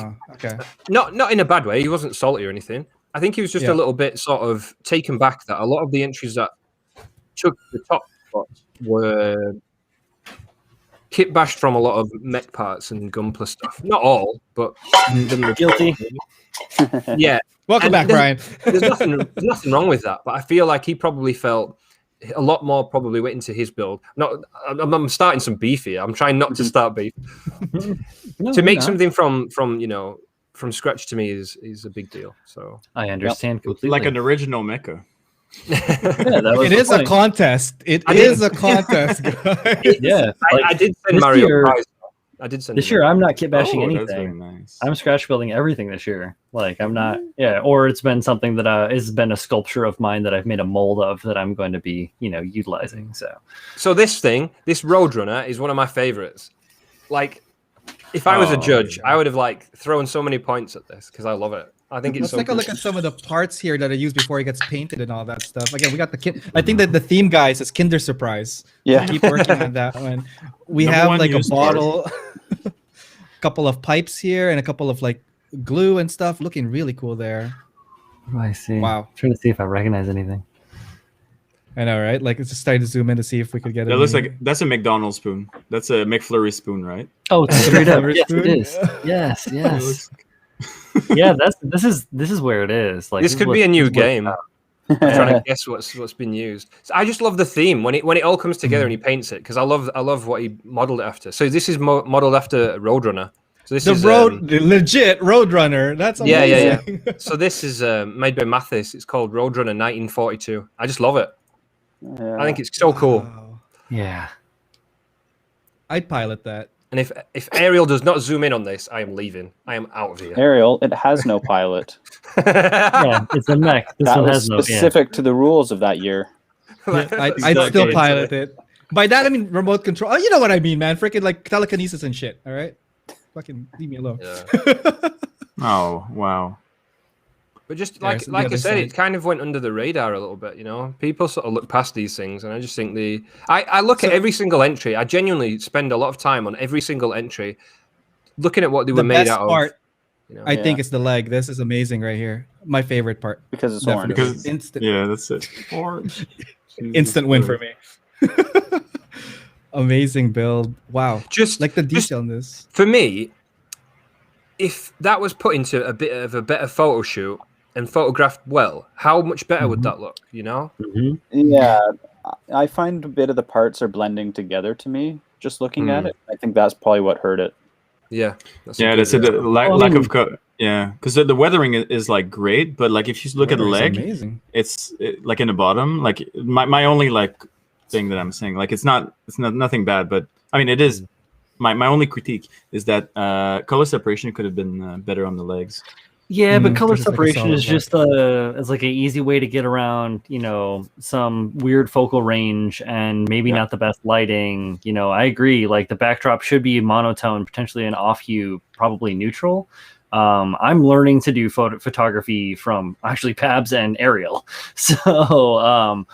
not in a bad way, he wasn't salty or anything. I think he was just a little bit sort of taken back that a lot of the entries that took the top spots were kit bashed from a lot of mech parts and Gunpla stuff. Not all, but guilty. Yeah. Welcome back, Brian. There's nothing wrong with that, but I feel like he probably felt a lot more probably went into his build. I'm starting some beef here. I'm trying not to start beef. To make something from scratch to me is a big deal. So I understand completely. Like an original mecha. It is a contest. It is a contest, guys. Yeah, I did send Mario a prize. I did send this year. I'm not kit bashing anything. That's very nice. I'm scratch building everything this year. Like I'm not, or it's been something that has been a sculpture of mine that I've made a mold of that I'm going to be, utilizing. So this Roadrunner is one of my favorites. Like, if I was a judge, I would have thrown so many points at this because I love it. I think it's Let's so take a good. look at some of the parts here that are used before it gets painted and all that stuff. Again, we got I think that the theme, guys, is Kinder Surprise. Yeah. Keep working on that one. We have like a bottle, a couple of pipes here, and a couple of glue and stuff. Looking really cool there. What do I see? Wow. I'm trying to see if I recognize anything. I know, right? It's just starting to zoom in to see if we could get it. That looks like that's a McDonald's spoon. That's a McFlurry spoon, right? Oh, it's straight up. Yes, spoon? it is. Yes. Yeah, this is where it is. Like this could be a new game. I'm trying to guess what's been used. So I just love the theme when it all comes together and he paints it because I love what he modeled it after. So this is modeled after Roadrunner. So this is the legit Roadrunner. That's amazing. Yeah. So this is made by Mathis. It's called Roadrunner 1942. I just love it. Yeah. I think it's so cool. Wow. Yeah. I'd pilot that. And if Ariel does not zoom in on this, I am leaving. I am out of here. Ariel, it has no pilot. Yeah, it's a mech. This That one was has no. specific to the rules of that year. I'd still pilot it. By that I mean remote control. Oh, you know what I mean, man. Freaking telekinesis and shit. All right, fucking leave me alone. Yeah. Oh wow. But just Yeah, like so the I other said, side. it kind of went under the radar a little bit. People sort of look past these things, and I just think I look at every single entry. I genuinely spend a lot of time on every single entry, looking at what they were made out part, of. I think it's the leg. This is amazing right here. My favorite part. Because it's Definitely. orange. Because Instant. yeah, that's it. Orange. Instant win for me. Amazing build. Wow. Just like the detail in this. For me, if that was put into a bit of a better photo shoot and photographed well, how much better would that look? Mm-hmm. Yeah, I find a bit of the parts are blending together to me. Just looking at it, I think that's probably what hurt it. Yeah, that's it. The lack of because the weathering is great, but if you look at the leg, amazing. It's in the bottom. My only thing that I'm saying, it's not nothing bad, but I mean it is. My only critique is that color separation could have been better on the legs. Yeah, but color just like a separation solid is just it's like an easy way to get around, some weird focal range and maybe not the best lighting. I agree. Like the backdrop should be monotone, potentially an off hue, probably neutral. I'm learning to do photography from actually Pabs and Ariel. So, I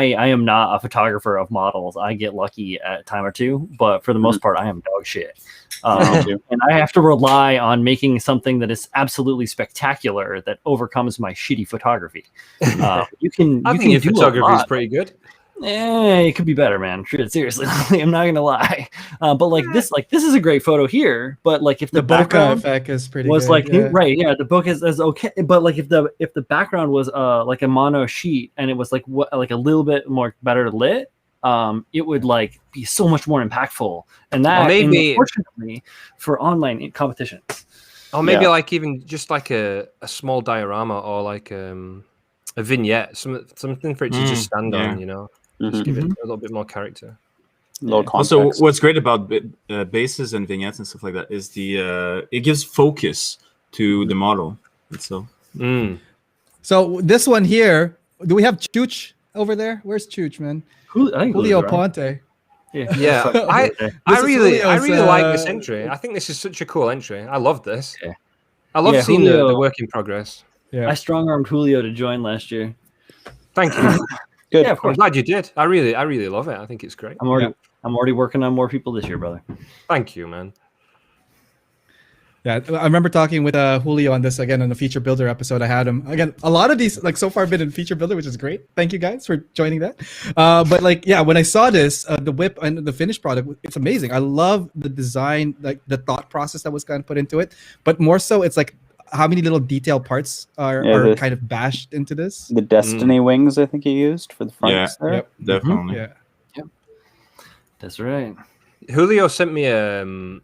am not a photographer of models. I get lucky at a time or two, but for the most part, I am dog shit. And I have to rely on making something that is absolutely spectacular that overcomes my shitty photography. I think your photography is pretty good. It could be better, man. Seriously, I'm not gonna lie. But this is a great photo here. But if the background effect is pretty was good, right, yeah, the book is okay. But if the background was like a mono sheet and it was like a little bit more better lit, it would like be so much more impactful. And that maybe, unfortunately, for online competitions. Or maybe like even just like a small diorama or like a vignette, something for it to just stand on, you know, just give it a little bit more character. Also, what's great about bases and vignettes and stuff like that is it gives focus to the model itself. So this one here, do we have Chooch over there? Where's Chooch, man? Julio Ponte. Yeah. I really like this entry. I think this is such a cool entry. I love this. Yeah. I love seeing the work in progress. Yeah. I strong-armed Julio to join last year. Thank you. Good. Yeah, of course. I'm glad you did. I really love it. I think it's great. I'm already working on more people this year, brother. Thank you, man. Yeah, I remember talking with Julio on this again on the feature builder episode. I had him again. A lot of these, like so far, been in feature builder, which is great. Thank you guys for joining that. But like, yeah, when I saw this, the whip and the finished product, it's amazing. I love the design, like the thought process that was kind of put into it. But more so, it's like how many little detail parts are kind of bashed into this. The Destiny wings, I think he used for the front. Yeah, yep, definitely. Yeah, that's right. Julio sent me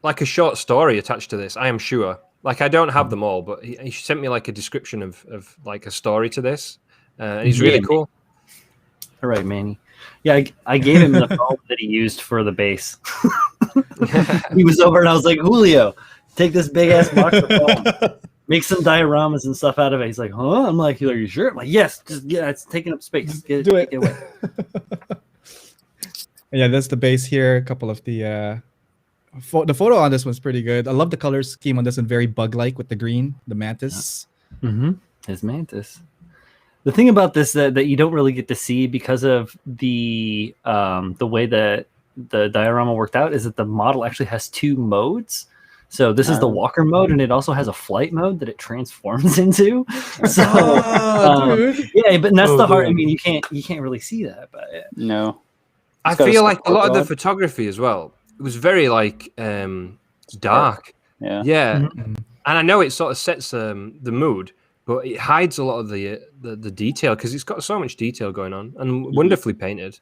like a short story attached to this. I am sure. Like I don't have them all, but he sent me like a description of like a story to this. And he's really cool. All right, Manny. Yeah, I gave him the phone that he used for the base. He was over and I was like, Julio, take this big ass box of foam, make some dioramas and stuff out of it. He's like, huh? I'm like, are you sure? I'm like, yes, it's taking up space. Do it. Get away. Yeah, that's the base here. A couple of the photo on this one's pretty good. I love the color scheme on this one, very bug-like with the green, the Mantis. His Mantis. The thing about this that you don't really get to see because of the way that the diorama worked out is that the model actually has two modes. So this is the walker mode, and it also has a flight mode that it transforms into. So yeah, but that's the hard. I mean, you can't really see that, but no. I feel like a lot of the photography as well. It was very like dark. Yeah. And I know it sort of sets the mood, but it hides a lot of the detail because it's got so much detail going on and wonderfully painted.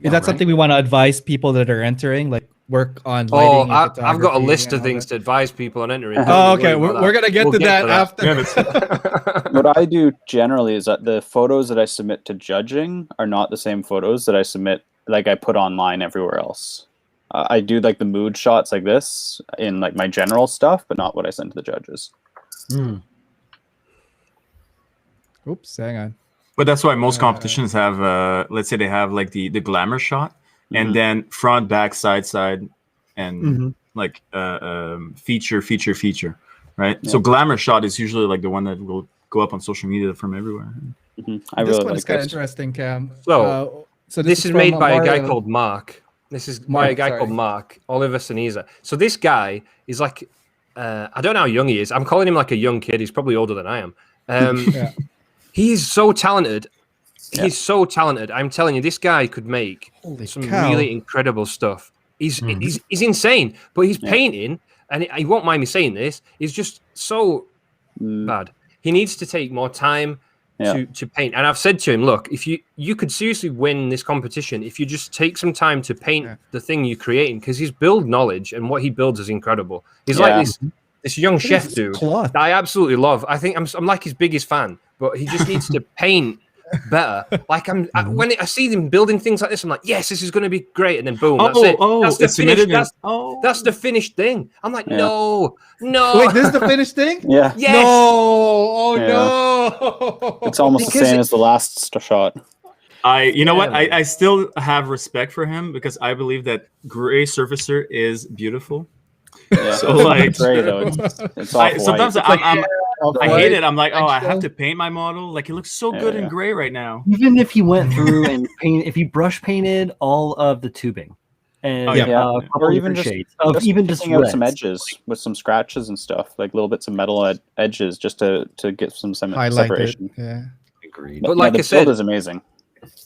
Is that something we want to advise people that are entering, like work on lighting? I've got a list of things to advise people on entering. Oh, okay. We're going to get to that after. What I do generally is that the photos that I submit to judging are not the same photos that I submit, like I put online everywhere else. I do like the mood shots like this in like my general stuff, but not what I send to the judges. Oops, hang on. But that's why most competitions have, let's say they have like the glamour shot, and then front, back, side, and like feature, right? So glamour shot is usually like the one that will go up on social media from everywhere. This one is kind of interesting, Cam. So this is made by a guy called Mark. This is by a guy called Mark Oliver Siniza. So this guy is like, I don't know how young he is. I'm calling him like a young kid. He's probably older than I am. He's so talented. He's so talented. I'm telling you, this guy could make some really incredible stuff. He's insane, but he's painting, and he won't mind me saying this, he's just so bad. He needs to take more time to paint. And I've said to him, look, if you could seriously win this competition if you just take some time to paint the thing you're creating, because his build knowledge and what he builds is incredible. He's like this young chef dude that I absolutely love. I think I'm like his biggest fan, but he just needs to paint better. Like when I see them building things like this, I'm like, yes, this is going to be great. And then boom, that's it. That's the finished thing. I'm like, no. Wait, this is the finished thing? Yeah. Yes. No. No. It's almost the same as the last shot. You know what? I still have respect for him because I believe that gray surfacer is beautiful. Yeah. So like, gray, though. It's sometimes I hate it. I'm like, I have to paint my model. Like it looks so good in gray right now. Even if he went through and if he brush painted all of the tubing, and or even just shades of even just out some edges with some scratches and stuff, like little bits of metal edges, just to get some separation. Yeah, agreed. But like the I said, build is amazing.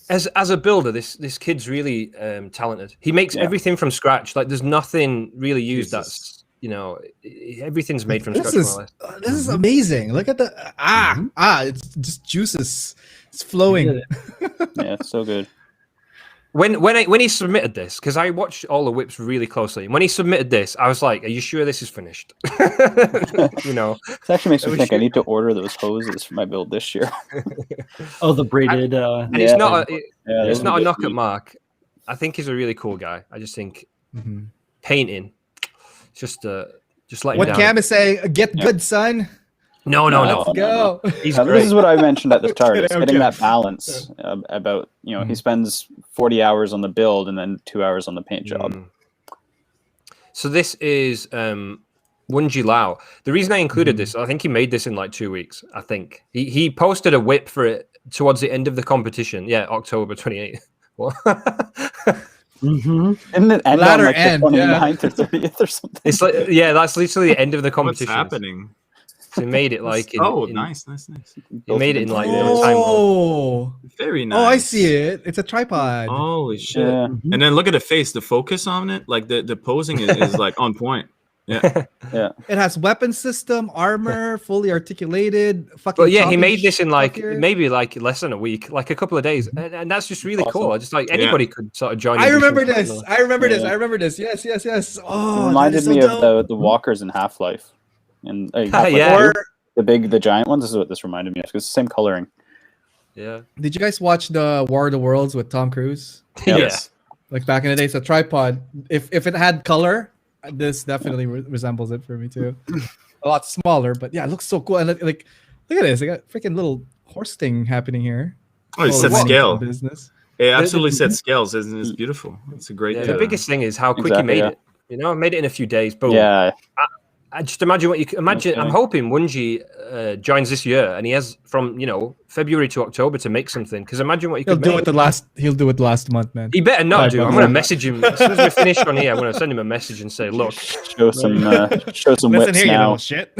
As a builder, this kid's really talented. He makes everything from scratch. Like there's nothing really used that's you know, everything's made from This scratch. is More or less. this is amazing. Look at the it's just juices. It's flowing. Yeah, it's so good. When he submitted this, because I watched all the whips really closely, and when he submitted this, I was like, "Are you sure this is finished?" You know, It actually makes me think I need to order those hoses for my build this year. Oh, the braided. And it's not those not would a be knock at sweet. Mark. I think he's a really cool guy. I just think Mhm. painting, just let him What down. Cam is saying, get good, son. No. Let's go. He's This great. is what I mentioned at the start. It's I'm getting kidding. that balance about, you know, he spends 40 hours on the build and then 2 hours on the paint job. So this is Wunji Lao. The reason I included this, I think he made this in like 2 weeks. I think he posted a whip for it towards the end of the competition. Yeah, October 28th. What? And then end on Latter like end, the 29th or 30th or something. It's like that's literally the end of the What's competition. happening? So he made it like Nice. He made it in like Oh. time. Oh, Very nice. oh, I see it. It's a tripod. Holy shit! Yeah. And then look at the face. The focus on it, like the posing is like on point. Yeah. Yeah. It has weapon system, armor, fully articulated. Fucking. But yeah, he choppy made this in like stuff here. maybe like less than a week, like a couple of days, and that's just really cool. I just like anybody could sort of join. I and do remember something this. similar. I remember this. Yeah. I remember this. Yes. It Oh, that reminded is so me dope. of the walkers in Half-Life. And Half-Life Yeah. 2, the giant ones. This is what this reminded me of. It's the same coloring. Yeah. Did you guys watch the War of the Worlds with Tom Cruise? Yes. Like back in the day, it's a tripod. If it had color, this definitely resembles it for me too. A lot smaller, but yeah, it looks so cool. And like, look at this. I got freaking little horse thing happening here. Oh, it set money scale. from business. It absolutely set scales. It's beautiful. It's a great. The biggest thing is how quick Exactly, he made yeah. it. You know, made it in a few days. Boom. Yeah. I just imagine what you can imagine. Okay. I'm hoping Wunji joins this year, and he has from February to October to make something. Because imagine what you He'll could do make. it He'll do it last month, man. He better not do. I'm months. going to message him as soon as we finish on here. I'm going to send him a message and say, "Look, Show some Listen whips here, you now. little shit.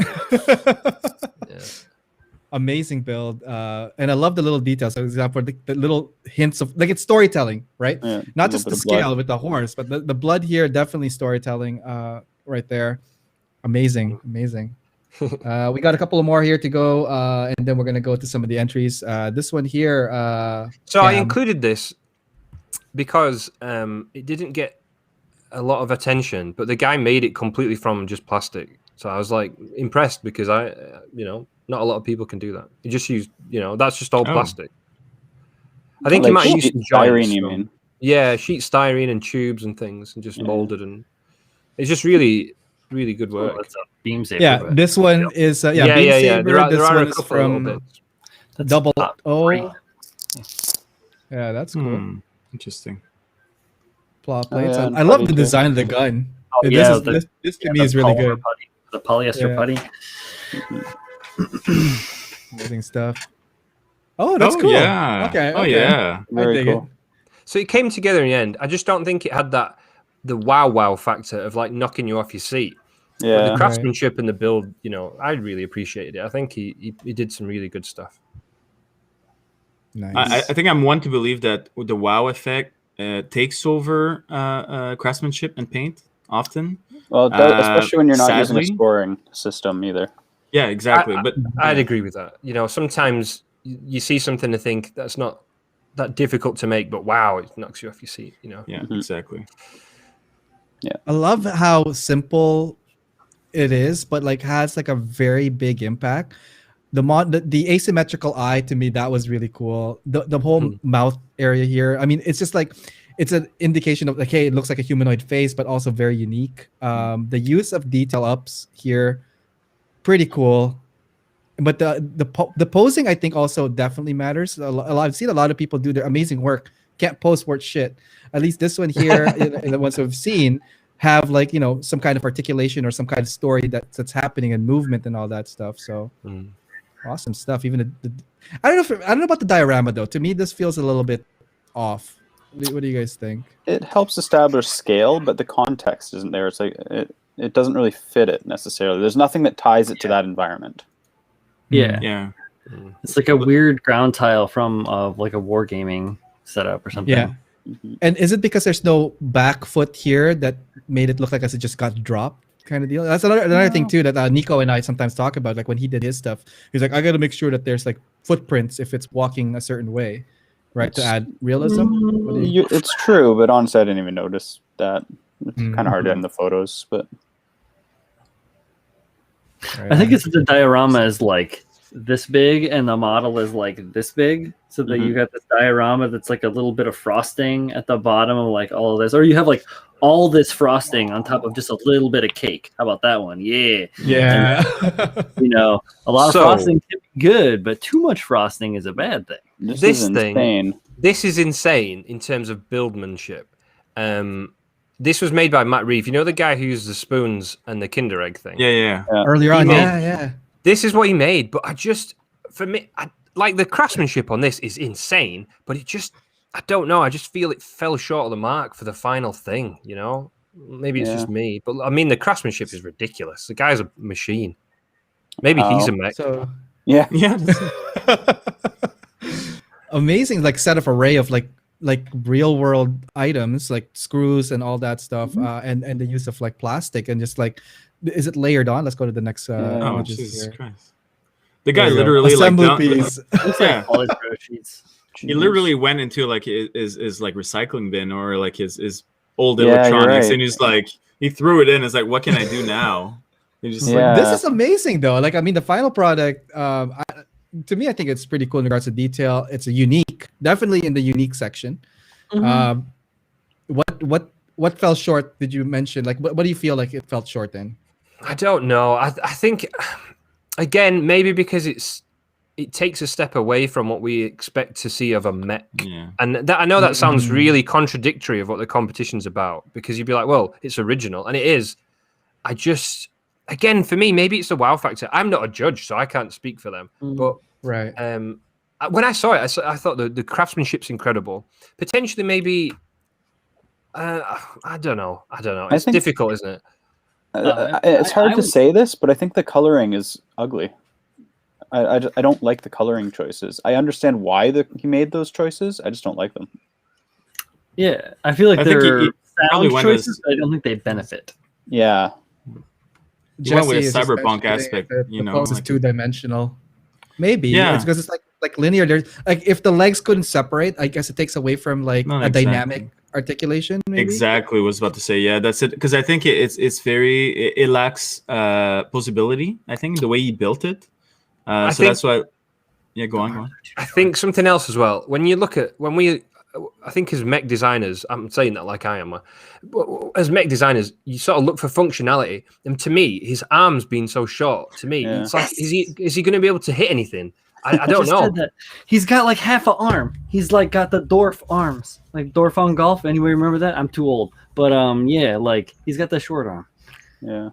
Amazing build, and I love the little details. For example, the little hints of like it's storytelling, right? Yeah, Not a just the little bit of scale with the horse, but the blood here definitely storytelling. Right there, amazing. We got a couple of more here to go, and then we're gonna go to some of the entries. This one here. So I Cam. included this because it didn't get a lot of attention, but the guy made it completely from just plastic. So I was like impressed because not a lot of people can do that. He just used, that's just all plastic. I think he might use some styrene, joints. you mean? Yeah, sheet styrene and tubes and things, and just molded, and it's just really, really good work. That's a beam saver. Yeah, but this one is Beam yeah. Saber. There are This a one is couple of little from bits. that's Double top O. three. Yeah, that's cool. Interesting. Plot plates. yeah, I and love putty the too. design of the gun. Oh, this yeah, this to me is really good. Putty, the polyester Yeah. putty. Amazing stuff. Oh, that's cool. Yeah. Okay. Oh okay. yeah. I Very dig cool. So it came together in the end. I just don't think it had the wow factor of like knocking you off your seat. But Yeah. the craftsmanship and the build, I really appreciated it. I think he did some really good stuff. Nice. I think I'm one to believe that the wow effect takes over craftsmanship and paint often. Well, especially when you're not using a sadly. scoring system either. Yeah, exactly. But I'd agree with that. Sometimes you see something and think that's not that difficult to make, but wow, it knocks you off your seat. yeah, exactly. I love how simple it is, but like has like a very big impact. The asymmetrical eye, to me, that was really cool. The whole mouth area here. I mean, it's just like it's an indication of like, hey, it looks like a humanoid face, but also very unique. The use of detail ups here, pretty cool. But the posing, I think, also definitely matters. I've seen a lot of people do their amazing work, can't pose worth shit. At least this one here, in the ones we've seen, have like some kind of articulation or some kind of story that's happening and movement and all that stuff. So awesome stuff. Even I don't know about the diorama though. To me, this feels a little bit off. What do you guys think? It helps establish scale, but the context isn't there. It's like it doesn't really fit it necessarily. There's nothing that ties it to that environment. Yeah. Yeah. It's like a weird ground tile from like a wargaming setup or something. Yeah. And is it because there's no back foot here that made it look like as it just got dropped? kind of deal. That's another thing too that Nico and I sometimes talk about. Like when he did his stuff, he's like, I got to make sure that there's like footprints if it's walking a certain way, right, to add realism. It's true, but honestly, I didn't even notice that. It's kind of hard in the photos, but I think it's the diorama is like this big and the model is like this big, so that you got this diorama that's like a little bit of frosting at the bottom of like all of this, or you have like all this frosting on top of just a little bit of cake. How about that one? Yeah. And, you know, a lot of frosting can be good, but too much frosting is a bad thing. This is insane. This is insane in terms of buildmanship. This was made by Matt Reeve. You know the guy who used the spoons and the Kinder Egg thing? Yeah. Earlier on, yeah. This is what he made, but for me, like the craftsmanship on this is insane, but it just, I don't know. I just feel it fell short of the mark for the final thing, you know? Maybe it's just me, but I mean, the craftsmanship is ridiculous. The guy's a machine. Maybe he's a mech. So, yeah. Amazing, like set of array of like real world items, like screws and all that stuff, and the use of like plastic and just like, is it layered on? Let's go to the next oh, images Jesus here. Christ. The guy literally assembly like piece. He literally went into like his like recycling bin or like his old electronics, and he's like, he threw it in. It's like, what can I do now? Just like, this is amazing though. Like, I mean, the final product, to me, I think it's pretty cool in regards to detail. It's a unique, definitely in the unique section. What fell short? Did you mention? Like, what do you feel like it felt short in? I don't know. I think, again, maybe because it takes a step away from what we expect to see of a mech. Yeah. And I know that sounds really contradictory of what the competition's about, because you'd be like, well, it's original, and it is. I just, again, for me, maybe it's the wow factor. I'm not a judge, so I can't speak for them. But right. When I saw it, I thought the craftsmanship's incredible. Potentially, maybe, I don't know. It's difficult, isn't it? It's hard to say this, but I think the coloring is ugly. I don't like the coloring choices. I understand why he made those choices. I just don't like them. Yeah, I feel like they're sound choices. I don't think they benefit. Yeah. You went with a cyberpunk aspect, you know. It's like, two-dimensional. Maybe. Yeah. It's because it's like linear. There's like, if the legs couldn't separate, I guess it takes away from like a dynamic articulation. Maybe? Exactly. Was about to say, yeah, that's it. Because I think it lacks possibility. I think the way he built it. That's why. Yeah, go on. I think something else as well. When you look at I think as mech designers, I'm saying that like I am. As mech designers, you sort of look for functionality, and to me, his arms being so short, to me, it's like, is he going to be able to hit anything? I don't know. He's got like half an arm. He's like got the Dorf arms, like Dorf on Golf. Anybody remember that? I'm too old, but yeah, like he's got the short arm. Yeah.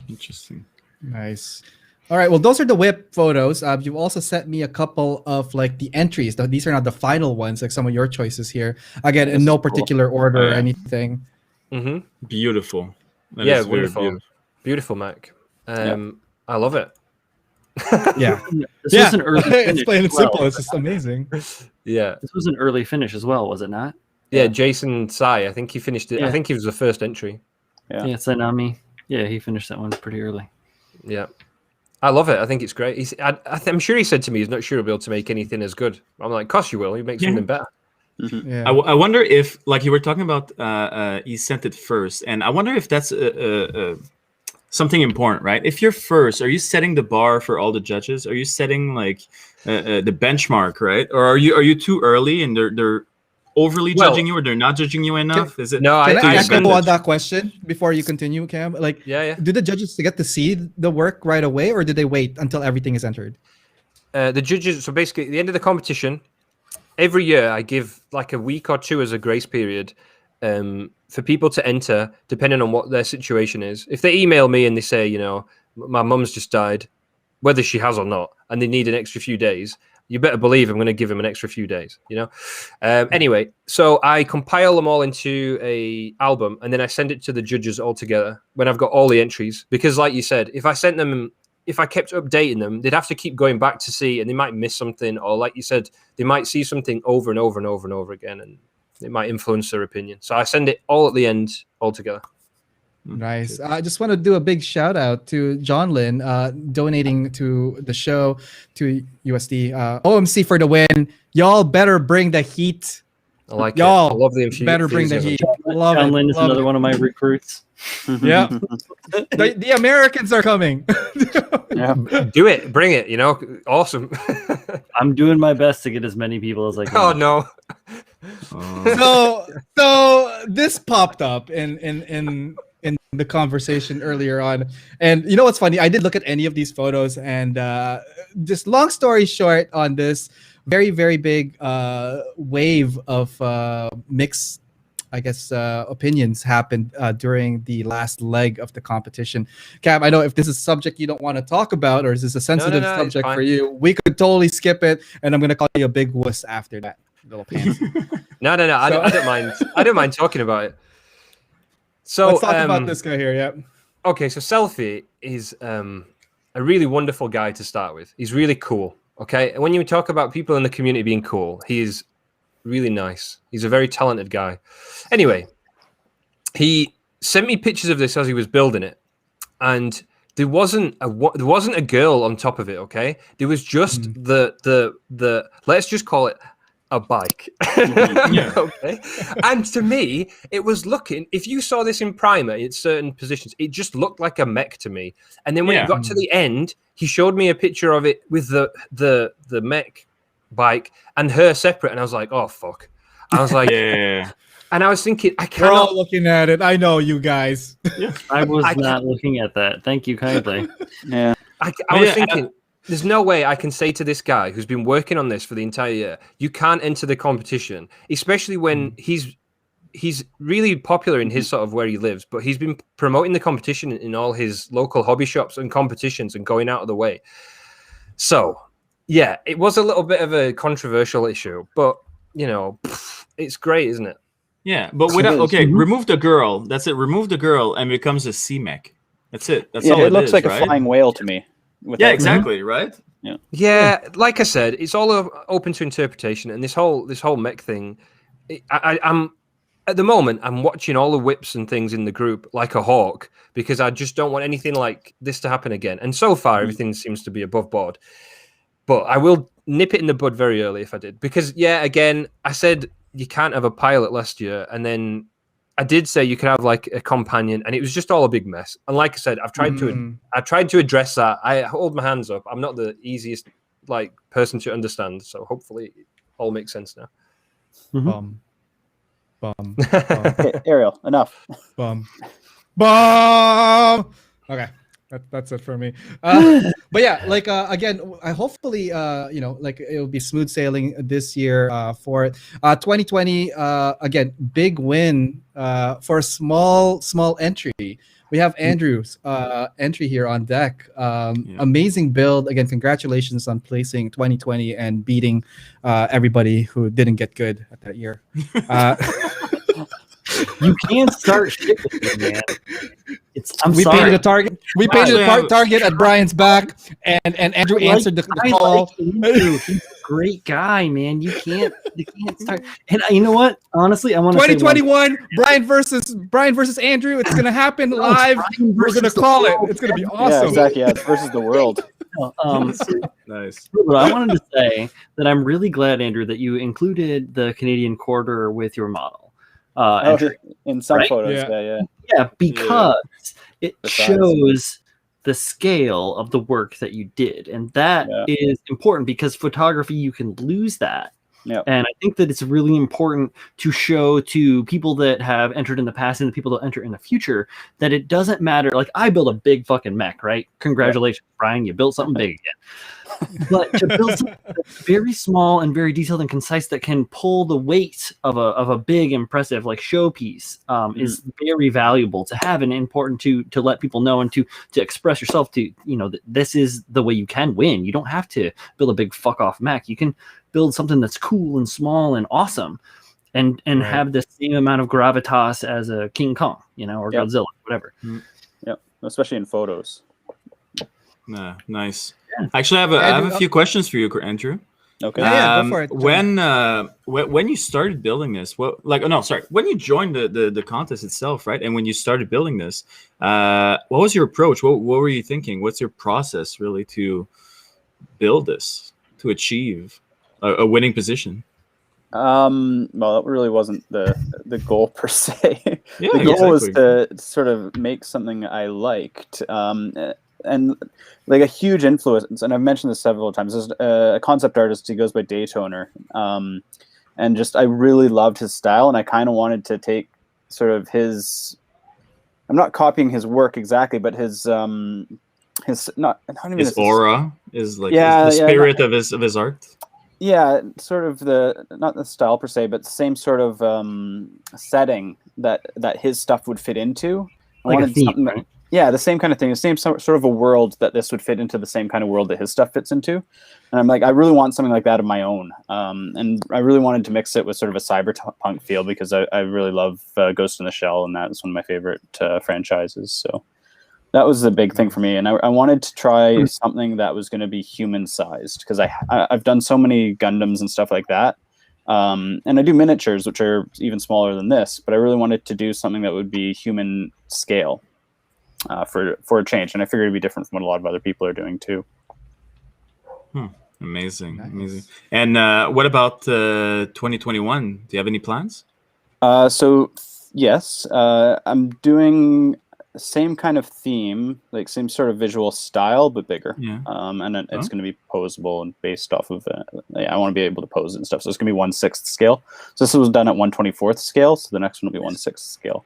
Interesting. Nice. All right. Well, those are the whip photos. You also sent me a couple of like the entries. These are not the final ones, like some of your choices here. Again, in no particular order or anything. Beautiful. That is beautiful. Beautiful, Mac. I love it. Yeah. This was an early finish. It's plain and simple. It's just amazing. Yeah. This was an early finish as well, was it not? Yeah, Jason Sai. I think he finished it. Yeah. I think he was the first entry. Yeah, Tsunami. Yeah, he finished that one pretty early. Yeah. I love it. I think it's great. I'm sure he said to me he's not sure he'll be able to make anything as good. I'm like, of course you will. You make something better. Yeah. I wonder if, like you were talking about, he sent it first, and I wonder if that's something important, right? If you're first, are you setting the bar for all the judges? Are you setting like the benchmark, right? Or are you too early and they're overly judging you, or they're not judging you enough? Is it? No, Can I echo on that question before you continue, Cam? Like, do the judges get to see the work right away, or did they wait until everything is entered? The judges. So basically, at the end of the competition, every year I give like a week or two as a grace period for people to enter, depending on what their situation is. If they email me and they say, you know, my mum's just died, whether she has or not, and they need an extra few days, you better believe I'm going to give them an extra few days, you know? Anyway, so I compile them all into a album, and then I send it to the judges all together when I've got all the entries. Because like you said, if I kept updating them, they'd have to keep going back to see, and they might miss something, or like you said, they might see something over and over and over and over again, and it might influence their opinion. So I send it all at the end, all together. Nice. I just want to do a big shout out to John Lynn donating to the show to USD. OMC for the win. Y'all better bring the heat. I like Y'all it. I love the enthusiasm. better bring the heat. Love John it. Lynn is Love another it. one of my recruits. Yeah. The Americans are coming. Yeah. Do it. Bring it. Awesome. I'm doing my best to get as many people as I can. Oh no. So this popped up in the conversation earlier on, and you know what's funny? I did look at any of these photos, and just long story short, on this very very big wave of mixed, I guess, opinions happened during the last leg of the competition. Cam, I know if this is a subject you don't want to talk about, or is this a sensitive subject for you, we could totally skip it, and I'm gonna call you a big wuss after that. Little pants. No. I don't mind. I don't mind talking about it. So let's talk about this guy here. Yeah. Okay, so Selfie is a really wonderful guy to start with. He's really cool. Okay, and when you talk about people in the community being cool, he is really nice. He's a very talented guy. Anyway, he sent me pictures of this as he was building it, and there wasn't a girl on top of it. Okay, there was just the let's just call it a bike. Okay, and to me it was looking, if you saw this in primer at certain positions, it just looked like a mech to me. And then when it got to the end, he showed me a picture of it with the mech bike and her separate, and I was like, oh fuck. I was like, and I was thinking, We're all looking at it. I know you guys. I was not looking at that. Thank you kindly. Yeah. I was thinking, there's no way I can say to this guy who's been working on this for the entire year, you can't enter the competition, especially when he's really popular in his sort of where he lives, but he's been promoting the competition in all his local hobby shops and competitions and going out of the way. So, yeah, it was a little bit of a controversial issue, but, it's great, isn't it? Yeah, but remove the girl. That's it. Remove the girl and it becomes a C-mech. That's it. That's all it looks is, like right? a flying whale to me. Yeah, exactly, right? Yeah, like I said, it's all open to interpretation, and this whole mech thing. I'm at the moment, I'm watching all the whips and things in the group like a hawk, because I just don't want anything like this to happen again. And so far, everything seems to be above board. But I will nip it in the bud very early if I did, because again, I said you can't have a pilot last year, and then I did say you could have like a companion, and it was just all a big mess. And like I said, I've tried to address that. I hold my hands up. I'm not the easiest person to understand, so hopefully it all makes sense now. Bum. Okay, Ariel, enough. Bum. Okay. That's it for me. But yeah, again, I hopefully it'll be smooth sailing this year for it. 2020 again, big win for a small entry. We have Andrew's entry here on deck. Amazing build. Again, congratulations on placing 2020 and beating everybody who didn't get good at that year. You can't start shit with me, man. We painted a target. We painted a target at Brian's back, and Andrew answered the call. He's a great guy, man. You can't start. And you know what? Honestly, I want to 2021 Brian versus Andrew. It's gonna happen live. We're gonna call it. It's gonna be awesome. Yeah, exactly. Yeah, it's versus the world. Nice. But I wanted to say that I'm really glad, Andrew, that you included the Canadian quarter with your model. In some photos, because it shows the scale of the work that you did, and that is important, because photography, you can lose that. And I think that it's really important to show to people that have entered in the past and the people that enter in the future that it doesn't matter. Like, I built a big fucking mech, right? Congratulations, Brian, you built something big again. But to build something that's very small and very detailed and concise that can pull the weight of a big, impressive showpiece is very valuable to have, and important to let people know, and to express yourself to, that this is the way you can win. You don't have to build a big fuck off mech. You can build something that's cool and small and awesome, and have the same amount of gravitas as a King Kong, or Godzilla, whatever. Yep, especially in photos. Nice. Actually, I have a few questions for you, Andrew. Okay. Yeah, go for it. When you started building this, when you joined the contest itself, right? And when you started building this, what was your approach? What were you thinking? What's your process really to build this, to achieve a winning position? Well, that really wasn't the goal per se. Yeah, the goal was exactly. to sort of make something I liked. And like a huge influence, and I've mentioned this several times, is a concept artist. He goes by Daytoner, and just I really loved his style, and I kind of wanted to take sort of his. I'm not copying his work exactly, but his aura is like the spirit of his art. Yeah, sort of not the style per se, but the same sort of setting that his stuff would fit into. Like a theme, right? Yeah, the same kind of thing, the same sort of a world that this would fit into, the same kind of world that his stuff fits into. And I'm like, I really want something like that of my own. And I really wanted to mix it with sort of a cyberpunk feel because I really love Ghost in the Shell, and that's one of my favorite franchises. So that was the big thing for me. And I wanted to try something that was going to be human-sized because I've done so many Gundams and stuff like that. And I do miniatures, which are even smaller than this, but I really wanted to do something that would be human scale. For a change, and I figured it'd be different from what a lot of other people are doing too. Amazing, nice. Amazing. And what about 2021? Do you have any plans? So yes, I'm doing the same kind of theme, like same sort of visual style, but bigger. Yeah. And it's going to be posable and based off of. I want to be able to pose it and stuff. So it's going to be 1/6 scale. So this was done at 1/24 scale. So the next one will be 1/6 scale,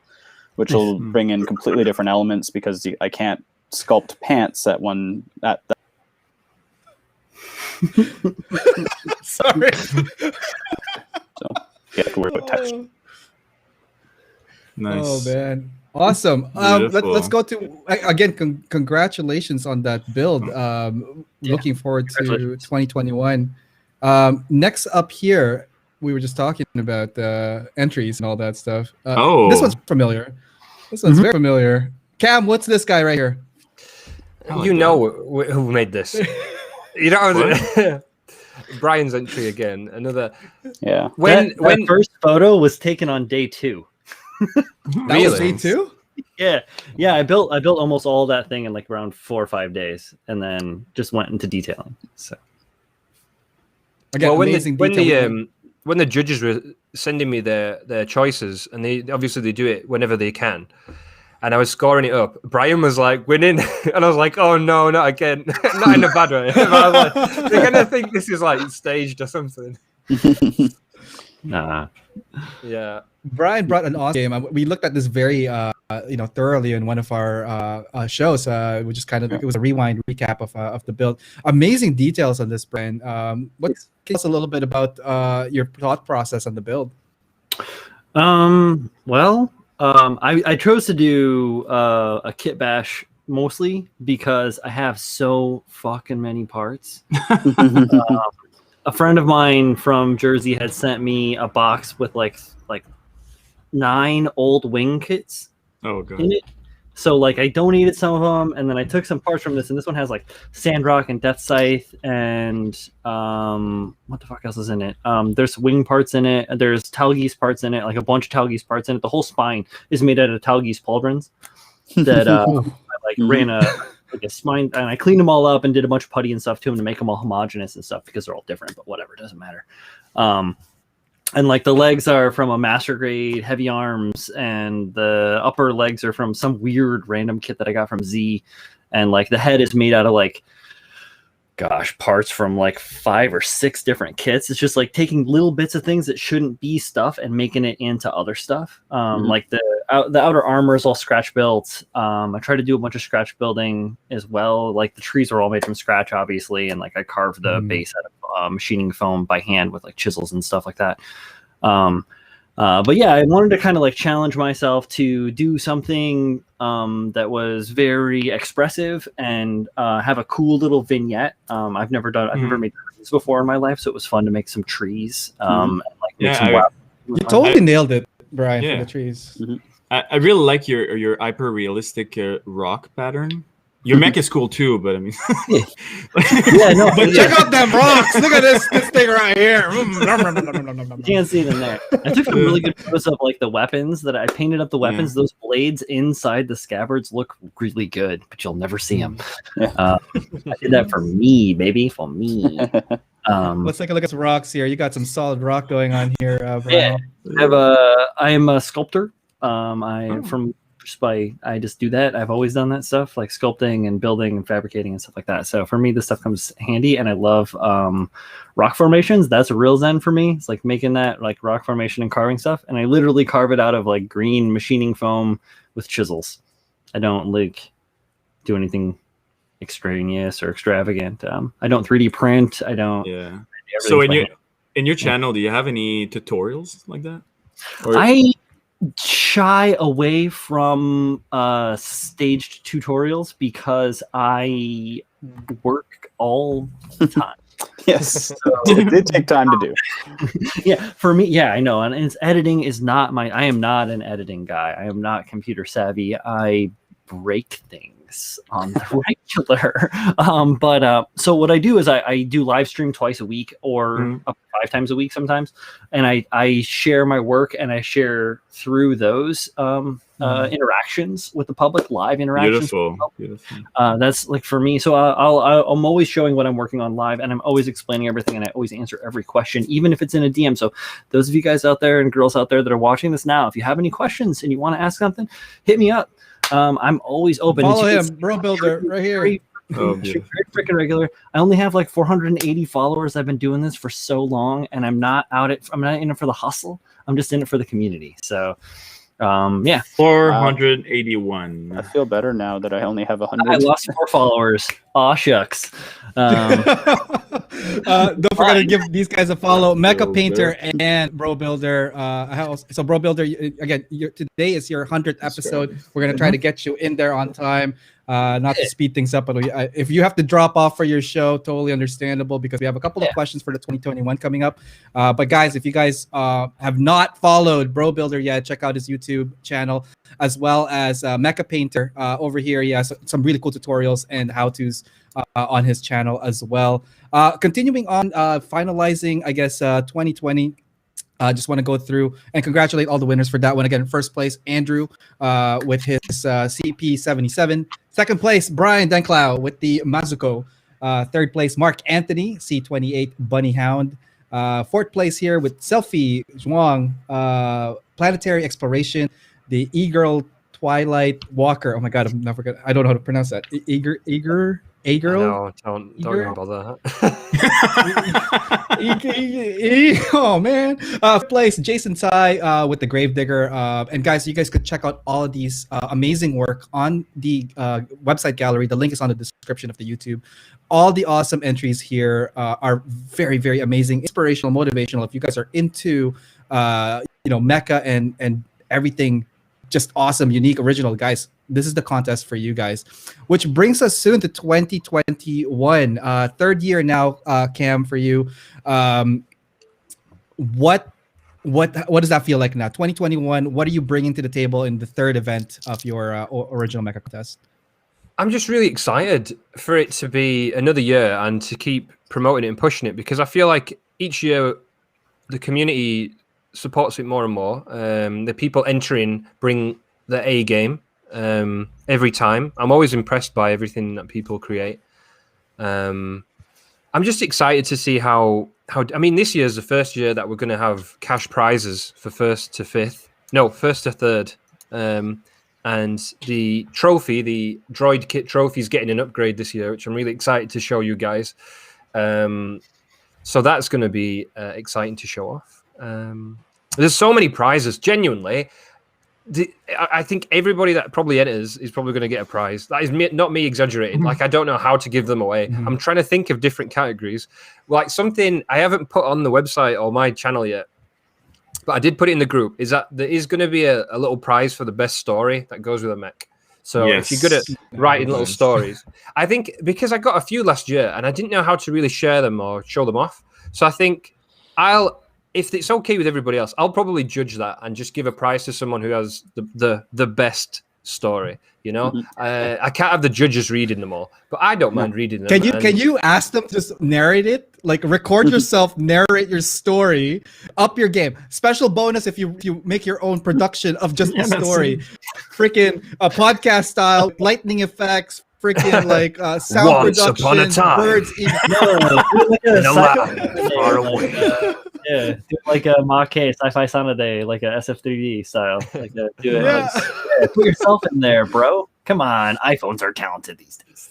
which will bring in completely different elements because I can't sculpt pants at that. Sorry. So you have to worry about texture. Nice. Oh man, awesome. Let's go to again. Congratulations on that build. Looking forward to 2021. Next up here, we were just talking about entries and all that stuff. This one's familiar. This one's very familiar. Cam, what's this guy right here? You know who made this. You know, Brian's entry again. Another. Yeah. When first photo was taken on day 2. That was day 2? Yeah. I built almost all that thing in like around 4 or 5 days, and then just went into detailing. So. Again, when the judges were sending me their choices, and they obviously do it whenever they can, and I was scoring it up, Brian was like winning, and I was like, oh no, not again. Not in a bad way. But I was like, they're gonna think this is like staged or something. Nah. Yeah. Brian brought an awesome game. We looked at this very thoroughly in one of our shows, which is kind of it was a rewind recap of the build. Amazing details on this, Brian. Can you tell us a little bit about your thought process on the build? I chose to do a kit bash mostly because I have so fucking many parts. A friend of mine from Jersey had sent me a box with like 9 old wing kits in it. So like I donated some of them, and then I took some parts from this, and this one has like Sandrock and Death Scythe and what the fuck else is in it? There's wing parts in it, there's Talgeese parts in it, like a bunch of Talgeese parts in it. The whole spine is made out of Talgeese pauldrons that I like ran a spine, and I cleaned them all up and did a bunch of putty and stuff to them to make them all homogenous and stuff because they're all different, but whatever, it doesn't matter. And like the legs are from a master grade heavy arms, and the upper legs are from some weird random kit that I got from Z, and like the head is made out of like parts from like 5 or 6 different kits. It's just like taking little bits of things that shouldn't be stuff and making it into other stuff. Like the outer armor is all scratch built. I tried to do a bunch of scratch building as well. Like the trees are all made from scratch, obviously, and like I carved the base out of machining foam by hand with like chisels and stuff like that. But yeah, I wanted to kind of like challenge myself to do something that was very expressive and have a cool little vignette. I've never made trees before in my life, so it was fun to make some trees. And, like, you totally nailed it, Brian, for the trees. I really like your hyper realistic rock pattern. Your mech is cool too, but I mean, yeah, no. But check out them rocks. Look at this thing right here. You can't see it in there. I took some really good photos of like the weapons that I painted up. The weapons, those blades inside the scabbards look really good, but you'll never see them. I did that for me, baby, for me. Let's take a look at some rocks here. You got some solid rock going on here, yeah, I am a sculptor. I just do that. I've always done that stuff, like sculpting and building and fabricating and stuff like that. So for me, this stuff comes handy, and I love rock formations. That's a real zen for me. It's like making that like rock formation and carving stuff, and I literally carve it out of like green machining foam with chisels. I don't like do anything extraneous or extravagant. I don't 3D print. I don't. Yeah. So in your channel, do you have any tutorials like that? Or... I shy away from staged tutorials because I work all the time. Yes, it did take time to do. Yeah, for me, yeah, I know. And it's, editing is not my. I am not an editing guy. I am not computer savvy. I break things on the regular. So what I do is I do live stream twice a week or up to 5 times a week sometimes, and I share my work, and I share through those interactions with the public, live interactions. Beautiful. That's like for me. So I'm always showing what I'm working on live, and I'm always explaining everything, and I always answer every question, even if it's in a DM. So those of you guys out there and girls out there that are watching this now, if you have any questions and you want to ask something, hit me up. I'm always open. Follow him, Bro Builder, right here. Very freaking regular. I only have like 480 followers. I've been doing this for so long, and I'm not in it for the hustle. I'm just in it for the community. So, yeah. 481. I feel better now that I only have 100. I lost 4 followers. Aw, shucks. Don't forget to give these guys a follow. Mecha Painter and Bro Builder. So Bro Builder, again, today is your 100th episode. We're gonna try to get you in there on time. Not to speed things up, but if you have to drop off for your show, totally understandable, because we have a couple of questions for the 2021 coming up. But guys, if you guys have not followed Bro Builder yet, check out his YouTube channel, as well as Mecha Painter over here. He has some really cool tutorials and how-tos on his channel as well. Continuing on, finalizing, I guess, 2020. Just want to go through and congratulate all the winners for that one. Again, first place, Andrew with his CP77. Second place, Brian Denclau with the Mazuko. Third place, Mark Anthony, C28 Bunny Hound. Fourth place here with Selfie Zhuang, Planetary Exploration, the E-Girl Twilight Walker. Oh my God, I don't know how to pronounce that. Eager. No, don't even bother. Oh man. Place Jason Tai with the Gravedigger. And guys, you guys could check out all of these amazing work on the website gallery. The link is on the description of the YouTube. All the awesome entries here are very, very amazing, inspirational, motivational. If you guys are into mecha and everything just awesome, unique, original, guys, this is the contest for you guys. Which brings us soon to 2021. Third year now, Cam, for you. What does that feel like now? 2021, what are you bringing to the table in the third event of your original Mecca Contest? I'm just really excited for it to be another year and to keep promoting it and pushing it, because I feel like each year the community supports it more and more. The people entering bring the A game every time. I'm always impressed by everything that people create. I'm just excited to see how I mean, this year is the first year that we're going to have cash prizes for first to third. And the trophy, the droid kit trophy, is getting an upgrade this year, which I'm really excited to show you guys. So that's going to be exciting to show off. There's so many prizes, genuinely. I think everybody that probably enters is probably going to get a prize. That is not me exaggerating. Like, I don't know how to give them away. I'm trying to think of different categories. Like, something I haven't put on the website or my channel yet, but I did put it in the group, is that there is going to be a little prize for the best story that goes with a mech. So if you're good at writing little stories, I think, because I got a few last year and I didn't know how to really share them or show them off. So I think if it's okay with everybody else, I'll probably judge that and just give a prize to someone who has the best story. You know, I can't have the judges reading them all, but I don't mind reading them. Can you ask them to just narrate it? Like record yourself, narrate your story, up your game. Special bonus if you make your own production of just the story, freaking podcast style, lightning effects, freaking like sound Once production, upon a time. birds. Far away. Yeah, do like a Maquet Sci-Fi Day, like a SF3D style. Like do it. Yeah. Like, put yourself in there, bro. Come on, iPhones are talented these days.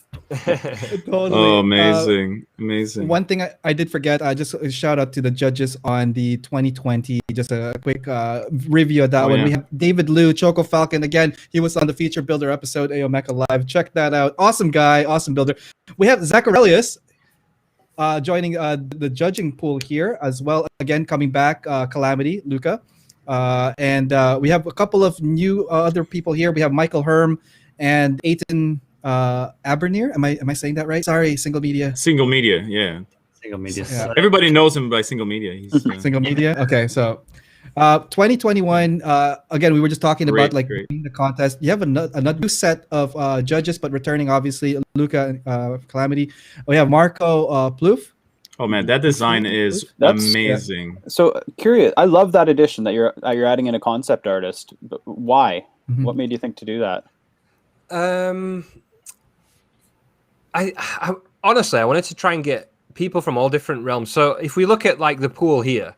Totally. Oh, amazing. Amazing. One thing I did forget, just a shout out to the judges on the 2020. Just a quick review of that one. Yeah. We have David Liu, Choco Falcon. Again, he was on the feature builder episode, AO Mecca Live. Check that out. Awesome guy, awesome builder. We have Zacharias joining the judging pool here as well. Again, coming back, Calamity, Luca. And we have a couple of new other people here. We have Michael Herm and Aiton Abernier. Am I saying that right? Sorry, Single Media. Single Media, yeah. Single media. Yeah. Everybody knows him by Single Media. He's, Single Media. Okay, so 2021. Again, we were just talking about like the contest. You have another new set of judges, but returning obviously Luca and Calamity. We have Marco Plouffe. Oh man, that design is amazing. Yeah. So curious, I love that addition that you're adding in a concept artist. But why? What made you think to do that? I honestly, I wanted to try and get people from all different realms. So if we look at like the pool here,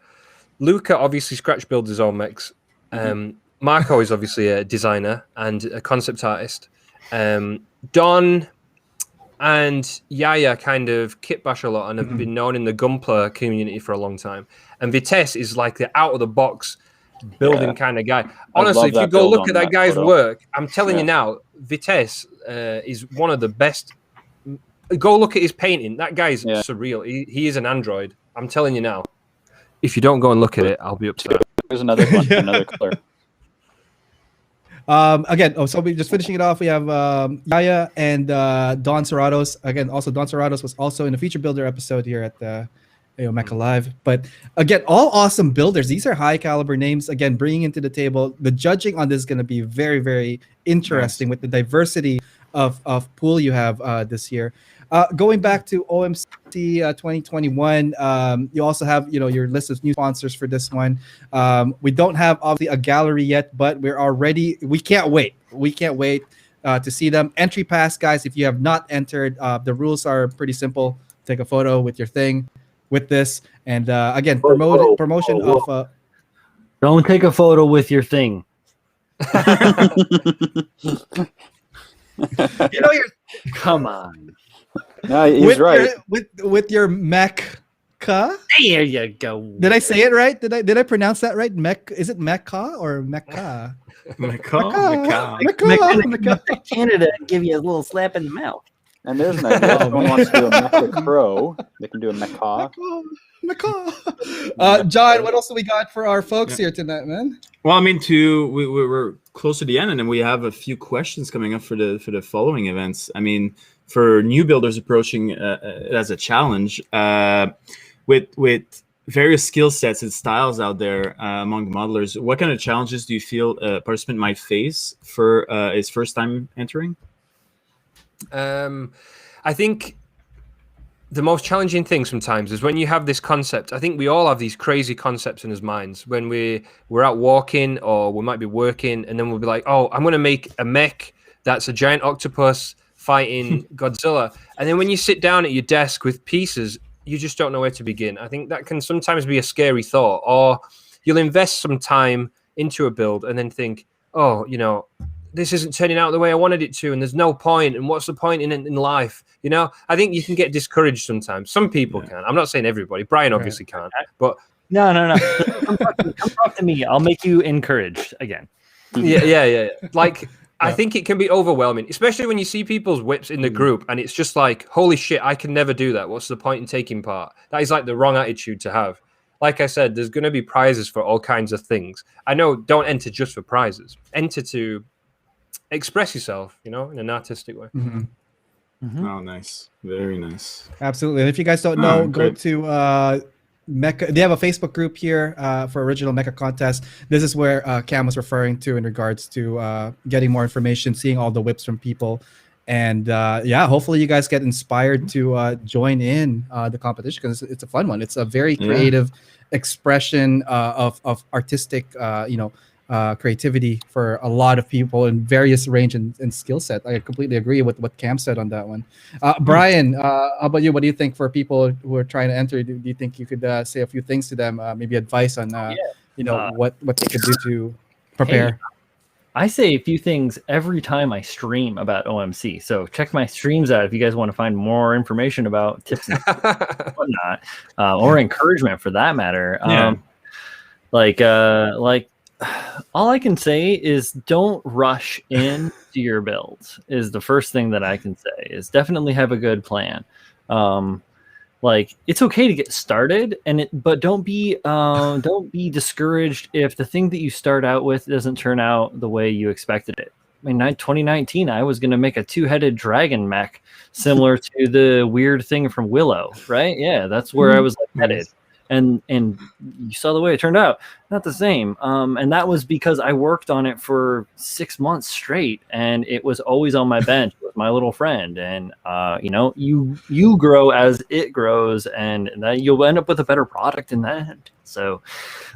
Luca obviously scratch builds his own mechs. Marco is obviously a designer and a concept artist. Don and Yaya kind of kit bash a lot and have been known in the Gunpla community for a long time. And Vitesse is like the out of the box building kind of guy. Honestly, if you go look at that guy's work, I'm telling you now, Vitesse is one of the best. Go look at his painting. That guy's surreal. He is an android. I'm telling you now. If you don't go and look at it, I'll be upset. There's another one, another color. Again, so we just finishing it off. We have Yaya and Don Serratos. Again, also Don Serratos was also in a feature builder episode here at the Mecca Live. But again, all awesome builders. These are high caliber names. Again, bringing into the table. The judging on this is going to be very, very interesting with the diversity of pool you have this year. Going back to OMC 2021, you also have your list of new sponsors for this one. We don't have obviously a gallery yet, but we're already. We can't wait. We can't wait to see them. Entry pass, guys. If you have not entered, the rules are pretty simple. Take a photo with your thing, with this, and again, promotion of. Don't take a photo with your thing. Come on. No, he's right. With your Mecca. There you go. Did I say it right? Did I pronounce that right? Is it Mecca or Mecca? Mecca. Canada and give you a little slap in the mouth. And there's an idea. If someone wants to do a Mecha Crow, they can do a Mecha. John, what else do we got for our folks here tonight, man? Well, I mean, we're close to the end, and then we have a few questions coming up for the following events. I mean, for new builders approaching it as a challenge, with various skill sets and styles out there among the modelers, what kind of challenges do you feel a participant might face for his first time entering? I think the most challenging thing sometimes is when you have this concept. I think we all have these crazy concepts in our minds when we're out walking or we might be working, and then we'll be like, oh, I'm going to make a mech that's a giant octopus fighting Godzilla. And then when you sit down at your desk with pieces, you just don't know where to begin. I think that can sometimes be a scary thought. Or you'll invest some time into a build and then think, oh, this isn't turning out the way I wanted it to, and there's no point, and what's the point in life? I think you can get discouraged sometimes. Some people can. I'm not saying everybody. Brian obviously can't. But no. Come talk to me. I'll make you encouraged again. Yeah. Like, I think it can be overwhelming, especially when you see people's whips in the group, and it's just like, holy shit, I can never do that. What's the point in taking part? That is like the wrong attitude to have. Like I said, there's going to be prizes for all kinds of things. I know, don't enter just for prizes. Enter to express yourself, in an artistic way. Oh, nice. Very nice. Absolutely. And if you guys don't know, go to Mecca. They have a Facebook group here for original Mecca Contest. This is where Cam was referring to in regards to getting more information, seeing all the whips from people. And yeah, hopefully you guys get inspired to join in the competition, because it's a fun one. It's a very creative expression of artistic, creativity for a lot of people in various range and skill set. I completely agree with what Cam said on that one. Brian, how about you? What do you think for people who are trying to enter? Do you think you could say a few things to them, maybe advice on what they could do to prepare? Hey, I say a few things every time I stream about OMC. So check my streams out if you guys want to find more information about tips and whatnot, or encouragement for that matter. All I can say is don't rush into your builds is the first thing that I can say. Is definitely have a good plan. It's okay to get started, but don't be discouraged if the thing that you start out with doesn't turn out the way you expected it. I mean, 2019, I was going to make a two-headed dragon mech similar to the weird thing from Willow, right? Yeah, that's where I was headed. And you saw the way it turned out. Not the same. And that was because I worked on it for 6 months straight, and it was always on my bench with my little friend. And you grow as it grows, and that you'll end up with a better product in that end. So,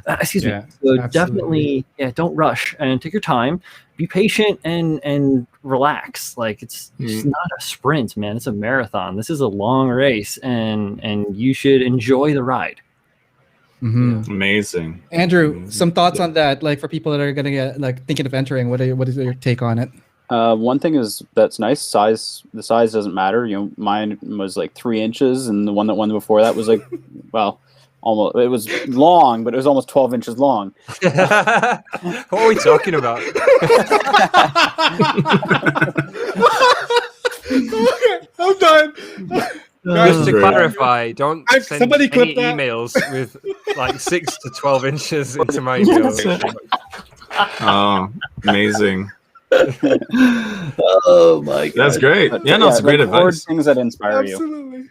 excuse me. So absolutely. Definitely, don't rush and take your time. Be patient and relax. It's not a sprint, man. It's a marathon. This is a long race, and you should enjoy the ride. Mm-hmm. Amazing. Andrew, some thoughts on that, for people that are going to get thinking of entering. What is your take on it? One thing that's nice. The size doesn't matter. Mine was 3 inches, and the one that won before that was almost. It was long, but it was almost 12 inches long. What are we talking about? Okay, I'm done. Just to clarify, don't send somebody any clip that. emails with 6 to 12 inches into my email. Oh, amazing. Oh my god, that's great. It's great advice. Things that inspire Absolutely.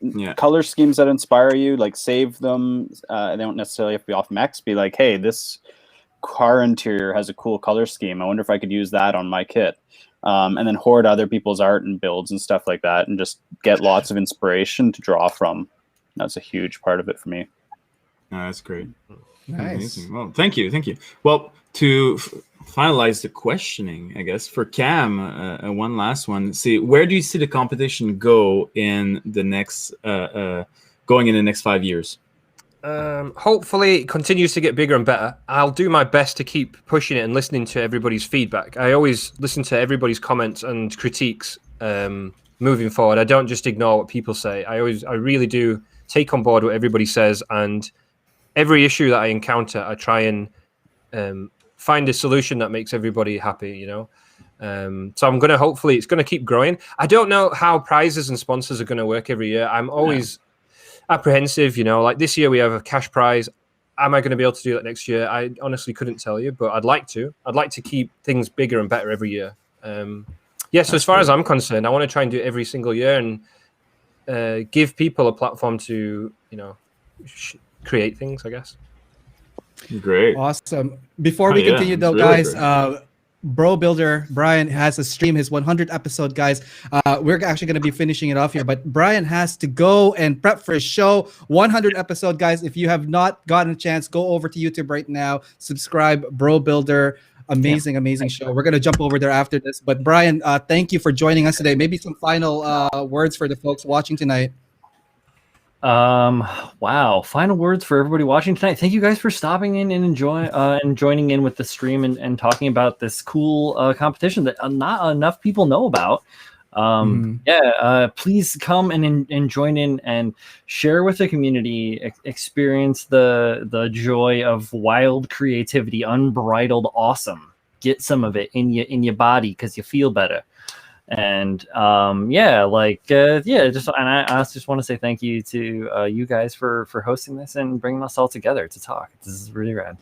you. Color schemes that inspire you, save them. They don't necessarily have to be off mechs. Be like, hey, this car interior has a cool color scheme. I wonder if I could use that on my kit. And then hoard other people's art and builds and stuff like that, and just get lots of inspiration to draw from. That's a huge part of it for me. That's great. Nice. Amazing. Well, thank you. Well, to finalize the questioning, I guess for Cam, one last one. See, where do you see the competition go in the next going in the next 5 years? Hopefully it continues to get bigger and better. I'll do my best to keep pushing it and listening to everybody's feedback. I always listen to everybody's comments and critiques moving forward. I don't just ignore what people say. I really do take on board what everybody says, and every issue that I encounter, I try and find a solution that makes everybody happy, So I'm going to, hopefully it's going to keep growing. I don't know how prizes and sponsors are going to work every year. I'm always apprehensive, this year we have a cash prize. Am I going to be able to do that next year? I honestly couldn't tell you, but I'd like to keep things bigger and better every year. So as far as I'm concerned, I want to try and do it every single year and give people a platform to create things, I guess. Great. Awesome. Before we continue though, really guys, Bro Builder Brian has a stream, his 100th episode, guys. We're actually going to be finishing it off here, but Brian has to go and prep for his show. 100 episode, guys. If you have not gotten a chance, go over to YouTube right now. Subscribe, Bro Builder. Amazing show. We're going to jump over there after this. But Brian, thank you for joining us today. Maybe some final words for the folks watching tonight. Wow. Final words for everybody watching tonight. Thank you guys for stopping in and joining in with the stream and talking about this cool competition that not enough people know about. Please come and join in and share with the community, experience the joy of wild creativity, unbridled awesome. Get some of it in your body because you feel better. And I just want to say thank you to you guys for hosting this and bringing us all together to talk. This is really rad.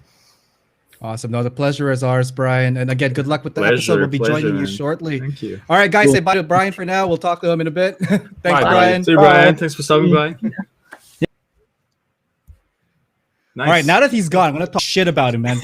Awesome. No, the pleasure is ours, Brian. And again, good luck with the episode. We'll be joining you shortly. Thank you. All right, guys, say bye to Brian for now. We'll talk to him in a bit. Thanks, Bye, Brian. See you, Brian. Thanks for stopping by. Nice. All right, now that he's gone, I'm gonna talk shit about him, man.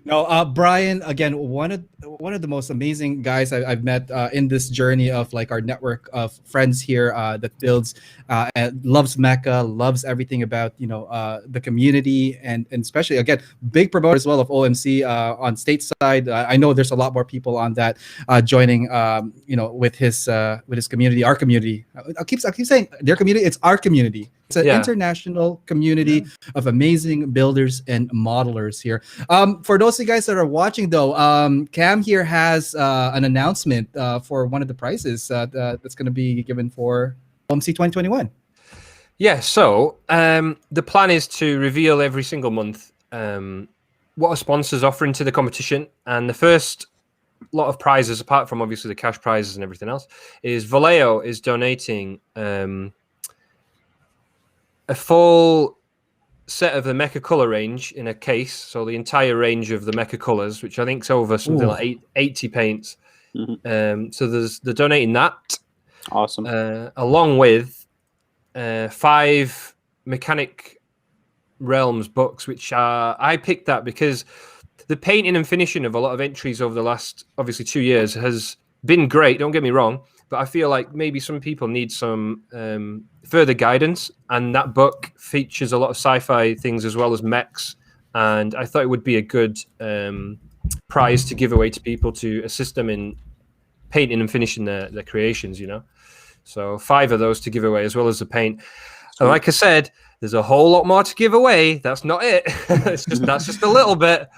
No, Brian, again, one of the most amazing guys I've met in this journey of like our network of friends here that builds and loves Mecca, loves everything about the community, and especially again big promoter as well of OMC on stateside. I know there's a lot more people on that joining with his community, our community. I keep saying their community. It's our community. It's an international community of amazing builders and modelers here. For those of you guys that are watching, though, Cam here has an announcement for one of the prizes that's going to be given for OMC 2021. Yeah, so the plan is to reveal every single month what a sponsor's offering to the competition. And the first lot of prizes, apart from obviously the cash prizes and everything else, is Vallejo is donating a full set of the Mecha color range in a case, so the entire range of the Mecha colors, which I think is over something like 80 paints. Mm-hmm. So they're donating that. Awesome. Along with 5 Mechanic Realms books, which I picked that because the painting and finishing of a lot of entries over the last, obviously, 2 years has been great. Don't get me wrong, but I feel like maybe some people need some further guidance, and that book features a lot of sci-fi things as well as mechs, and I thought it would be a good prize to give away to people to assist them in painting and finishing their creations, So 5 of those to give away as well as the paint. And like I said, there's a whole lot more to give away. That's not it. That's just a little bit.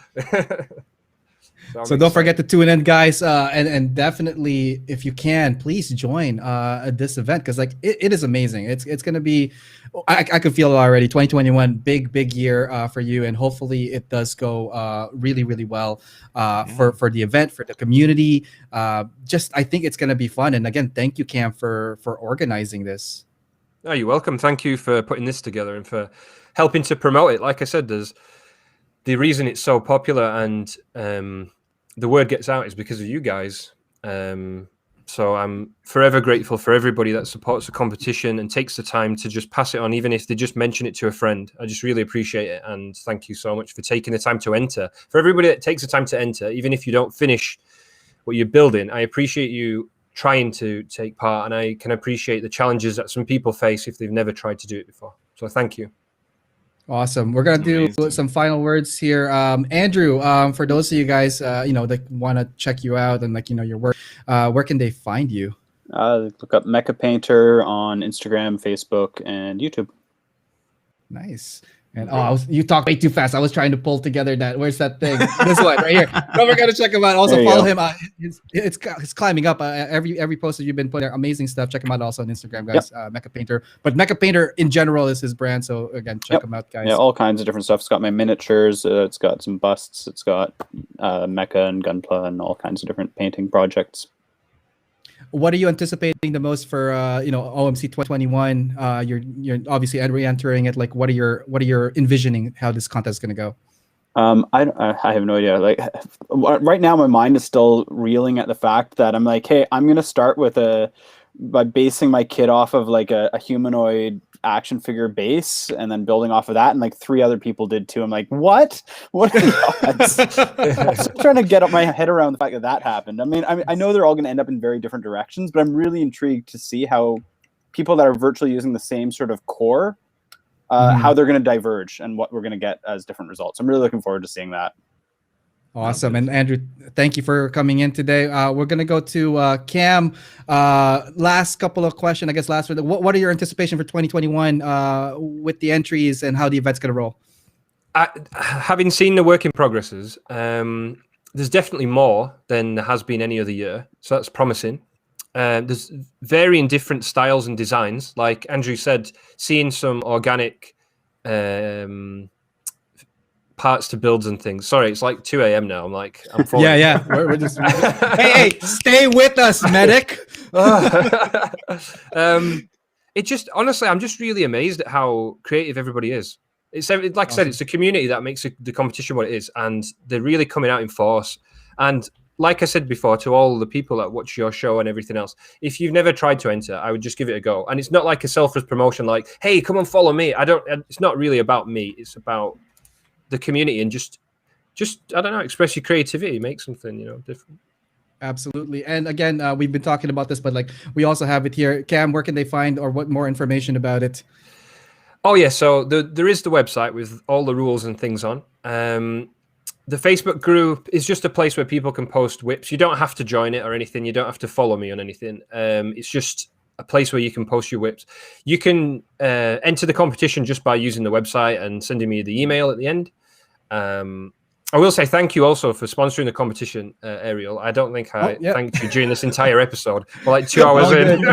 So don't forget to tune in, guys, and definitely, if you can, please join this event, because like it is amazing. It's going to be, I can feel it already. 2021, big year for you, and hopefully it does go really well for the event, for the community. I think it's going to be fun. And again, thank you, Cam, for organizing this. Oh, you're welcome. Thank you for putting this together and for helping to promote it. Like I said, there's the reason it's so popular and the word gets out is because of you guys. So I'm forever grateful for everybody that supports the competition and takes the time to just pass it on, even if they just mention it to a friend. I just really appreciate it. And thank you so much for taking the time to enter. For everybody that takes the time to enter, even if you don't finish what you're building, I appreciate you trying to take part. And I can appreciate the challenges that some people face if they've never tried to do it before. So thank you. Awesome. We're gonna do some final words here. Andrew, for those of you guys that want to check you out and your work, where can they find you? Look up Mecha Painter on Instagram, Facebook, and YouTube. Nice. And you talk way too fast. I was trying to pull together that. Where's that thing? This one right here. No, we're gonna check him out. Also follow him. It's climbing up. Every post that you've been putting there, amazing stuff. Check him out also on Instagram, guys. Mecha Painter, but Mecha Painter in general is his brand. So again, check him out, guys. Yeah, all kinds of different stuff. It's got my miniatures. It's got some busts. It's got Mecha and Gunpla and all kinds of different painting projects. What are you anticipating the most for OMC 2021? You're obviously re-entering it. Like, what are your envisioning how this contest is going to go? I have no idea. Like right now, my mind is still reeling at the fact that I'm like, hey, I'm going to start by basing my kit off of like a humanoid action figure base and then building off of that, and like 3 other people did too. I'm like, what are the odds? I'm still trying to get my head around the fact that happened. I mean, I know they're all going to end up in very different directions, but I'm really intrigued to see how people that are virtually using the same sort of core, how they're going to diverge and what we're going to get as different results. I'm really looking forward to seeing that. Awesome. And Andrew, thank you for coming in today. We're going to go to Cam. Last couple of questions, I guess. What are your anticipation for 2021 with the entries and how the event's going to roll? Having seen the work in progresses, there's definitely more than there has been any other year. So that's promising. There's varying different styles and designs. Like Andrew said, seeing some organic parts to builds and things. Sorry, it's like 2 a.m. now. I'm falling. Yeah. We're just hey, stay with us, medic. It just honestly, I'm just really amazed at how creative everybody is. It's like I said, it's a community that makes the competition what it is, and they're really coming out in force. And like I said before, to all the people that watch your show and everything else, if you've never tried to enter, I would just give it a go. And it's not like a selfless promotion, like, hey, come and follow me. It's not really about me. It's about the community and just I don't know, express your creativity, make something, different. Absolutely. And again, we've been talking about this, but like we also have it here. Cam, where can they find or what more information about it? Oh yeah, so there is the website with all the rules and things on. The Facebook group is just a place where people can post whips. You don't have to join it or anything. You don't have to follow me on anything. It's just a place where you can post your whips. You can enter the competition just by using the website and sending me the email at the end. I will say thank you also for sponsoring the competition, Ariel. I don't think I thanked you during this entire episode. We're like 2 hours in.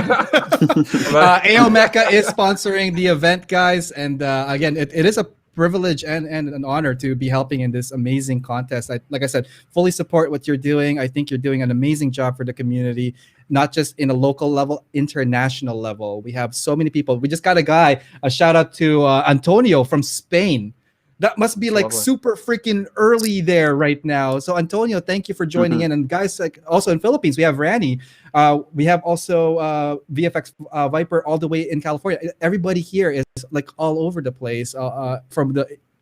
AO Mecca is sponsoring the event, guys. And again, it is a privilege and an honor to be helping in this amazing contest. Like I said, fully support what you're doing. I think you're doing an amazing job for the community, not just in a local level, international level. We have so many people. We just got a shout out to Antonio from Spain. That must be like super freaking early there right now. So Antonio, thank you for joining in. And guys, like also in Philippines, we have Rani. We have also VFX Viper all the way in California. Everybody here is like all over the place, from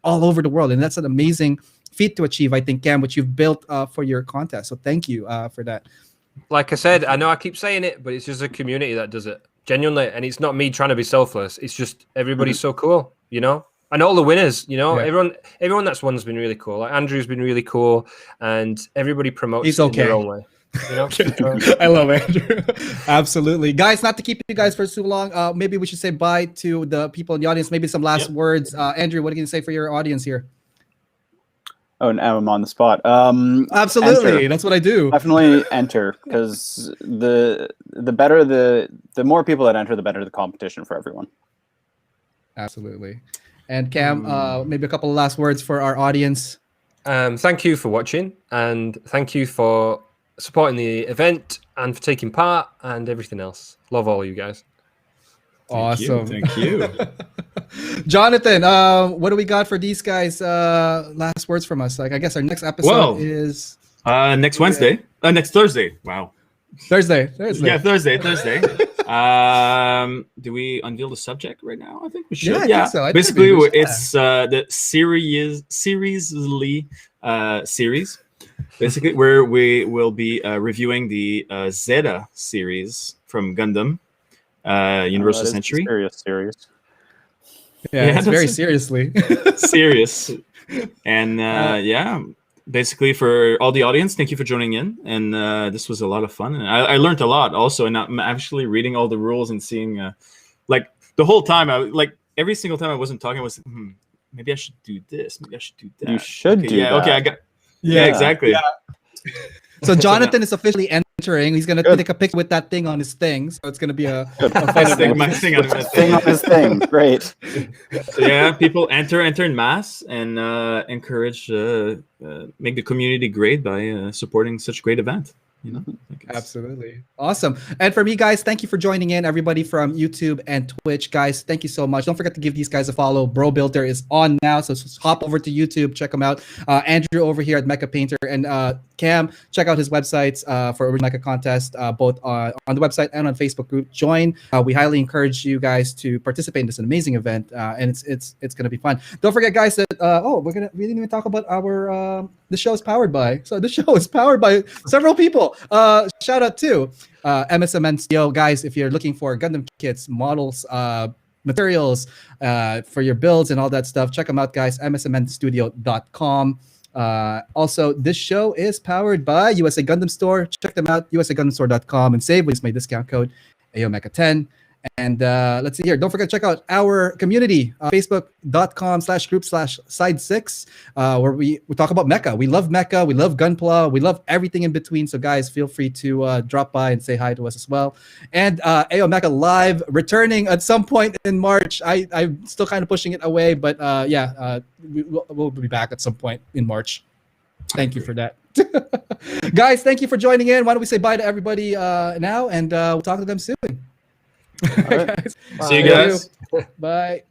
all over the world. And that's an amazing feat to achieve, I think, Cam, which you've built for your contest. So thank you for that. Like I said, I know I keep saying it, but it's just a community that does it genuinely. And it's not me trying to be selfless. It's just everybody's so cool, And all the winners, everyone that's won has been really cool. Like Andrew's been really cool, and everybody promotes it in their own way. I love Andrew. Absolutely. Guys, not to keep you guys for too long, maybe we should say bye to the people in the audience. Maybe some last words. Andrew, what are you going to say for your audience here? Oh, now I'm on the spot. Absolutely. Enter. That's what I do. Definitely enter, because the more people that enter, the better the competition for everyone. Absolutely. And Cam, maybe a couple of last words for our audience. Thank you for watching, and thank you for supporting the event and for taking part and everything else. Love all you guys. Awesome. Thank you. Jonathan, what do we got for these guys? Last words from us. Like, I guess our next episode is next Wednesday. Next Thursday. Wow. Thursday. Yeah, Thursday. Do we unveil the subject right now? I think we should. Yeah, I think so. Basically, it's the series. Basically, where we will be reviewing the Zeta series from Gundam Universal Century. Serious series. Yeah, it's very seriously serious. And basically, for all the audience, thank you for joining in. And this was a lot of fun. And I learned a lot also. And I'm actually reading all the rules and seeing, like, the whole time, every single time I wasn't talking, I was, maybe I should do this. Maybe I should do that. You should do that. Okay, I got. Yeah, exactly. Yeah. So Jonathan is officially entering. He's gonna take a picture with that thing on his thing. So it's gonna be a my thing on his thing. Great. So yeah, people enter in mass and encourage, make the community great by supporting such a great event. Absolutely awesome. And for me, guys, thank you for joining in, everybody from YouTube and Twitch. Guys, thank you so much. Don't forget to give these guys a follow. Bro Builder is on now, so hop over to YouTube, check them out. Andrew over here at Mecha Painter, and Cam, check out his websites for Mecca Contest, both on the website and on Facebook group. Join. We highly encourage you guys to participate in this amazing event, and it's gonna be fun. Don't forget, guys, that we didn't even talk about our the show is powered by. So the show is powered by several people. Shout out to MSMN Studio, guys. If you're looking for Gundam kits, models, materials for your builds and all that stuff, check them out, guys. MSMNstudio.com. Also, this show is powered by USA Gundam Store. Check them out, usagundamstore.com, and save with my discount code AOMECA10. And let's see here. Don't forget to check out our community, facebook.com/group/side6, where we talk about Mecha. We love Mecha. We love Gunpla. We love everything in between. So, guys, feel free to drop by and say hi to us as well. And AO Mecha Live returning at some point in March. I'm still kind of pushing it away, but we'll be back at some point in March. Thank you for that. Guys, thank you for joining in. Why don't we say bye to everybody now, and we'll talk to them soon. All right. See you guys. Bye.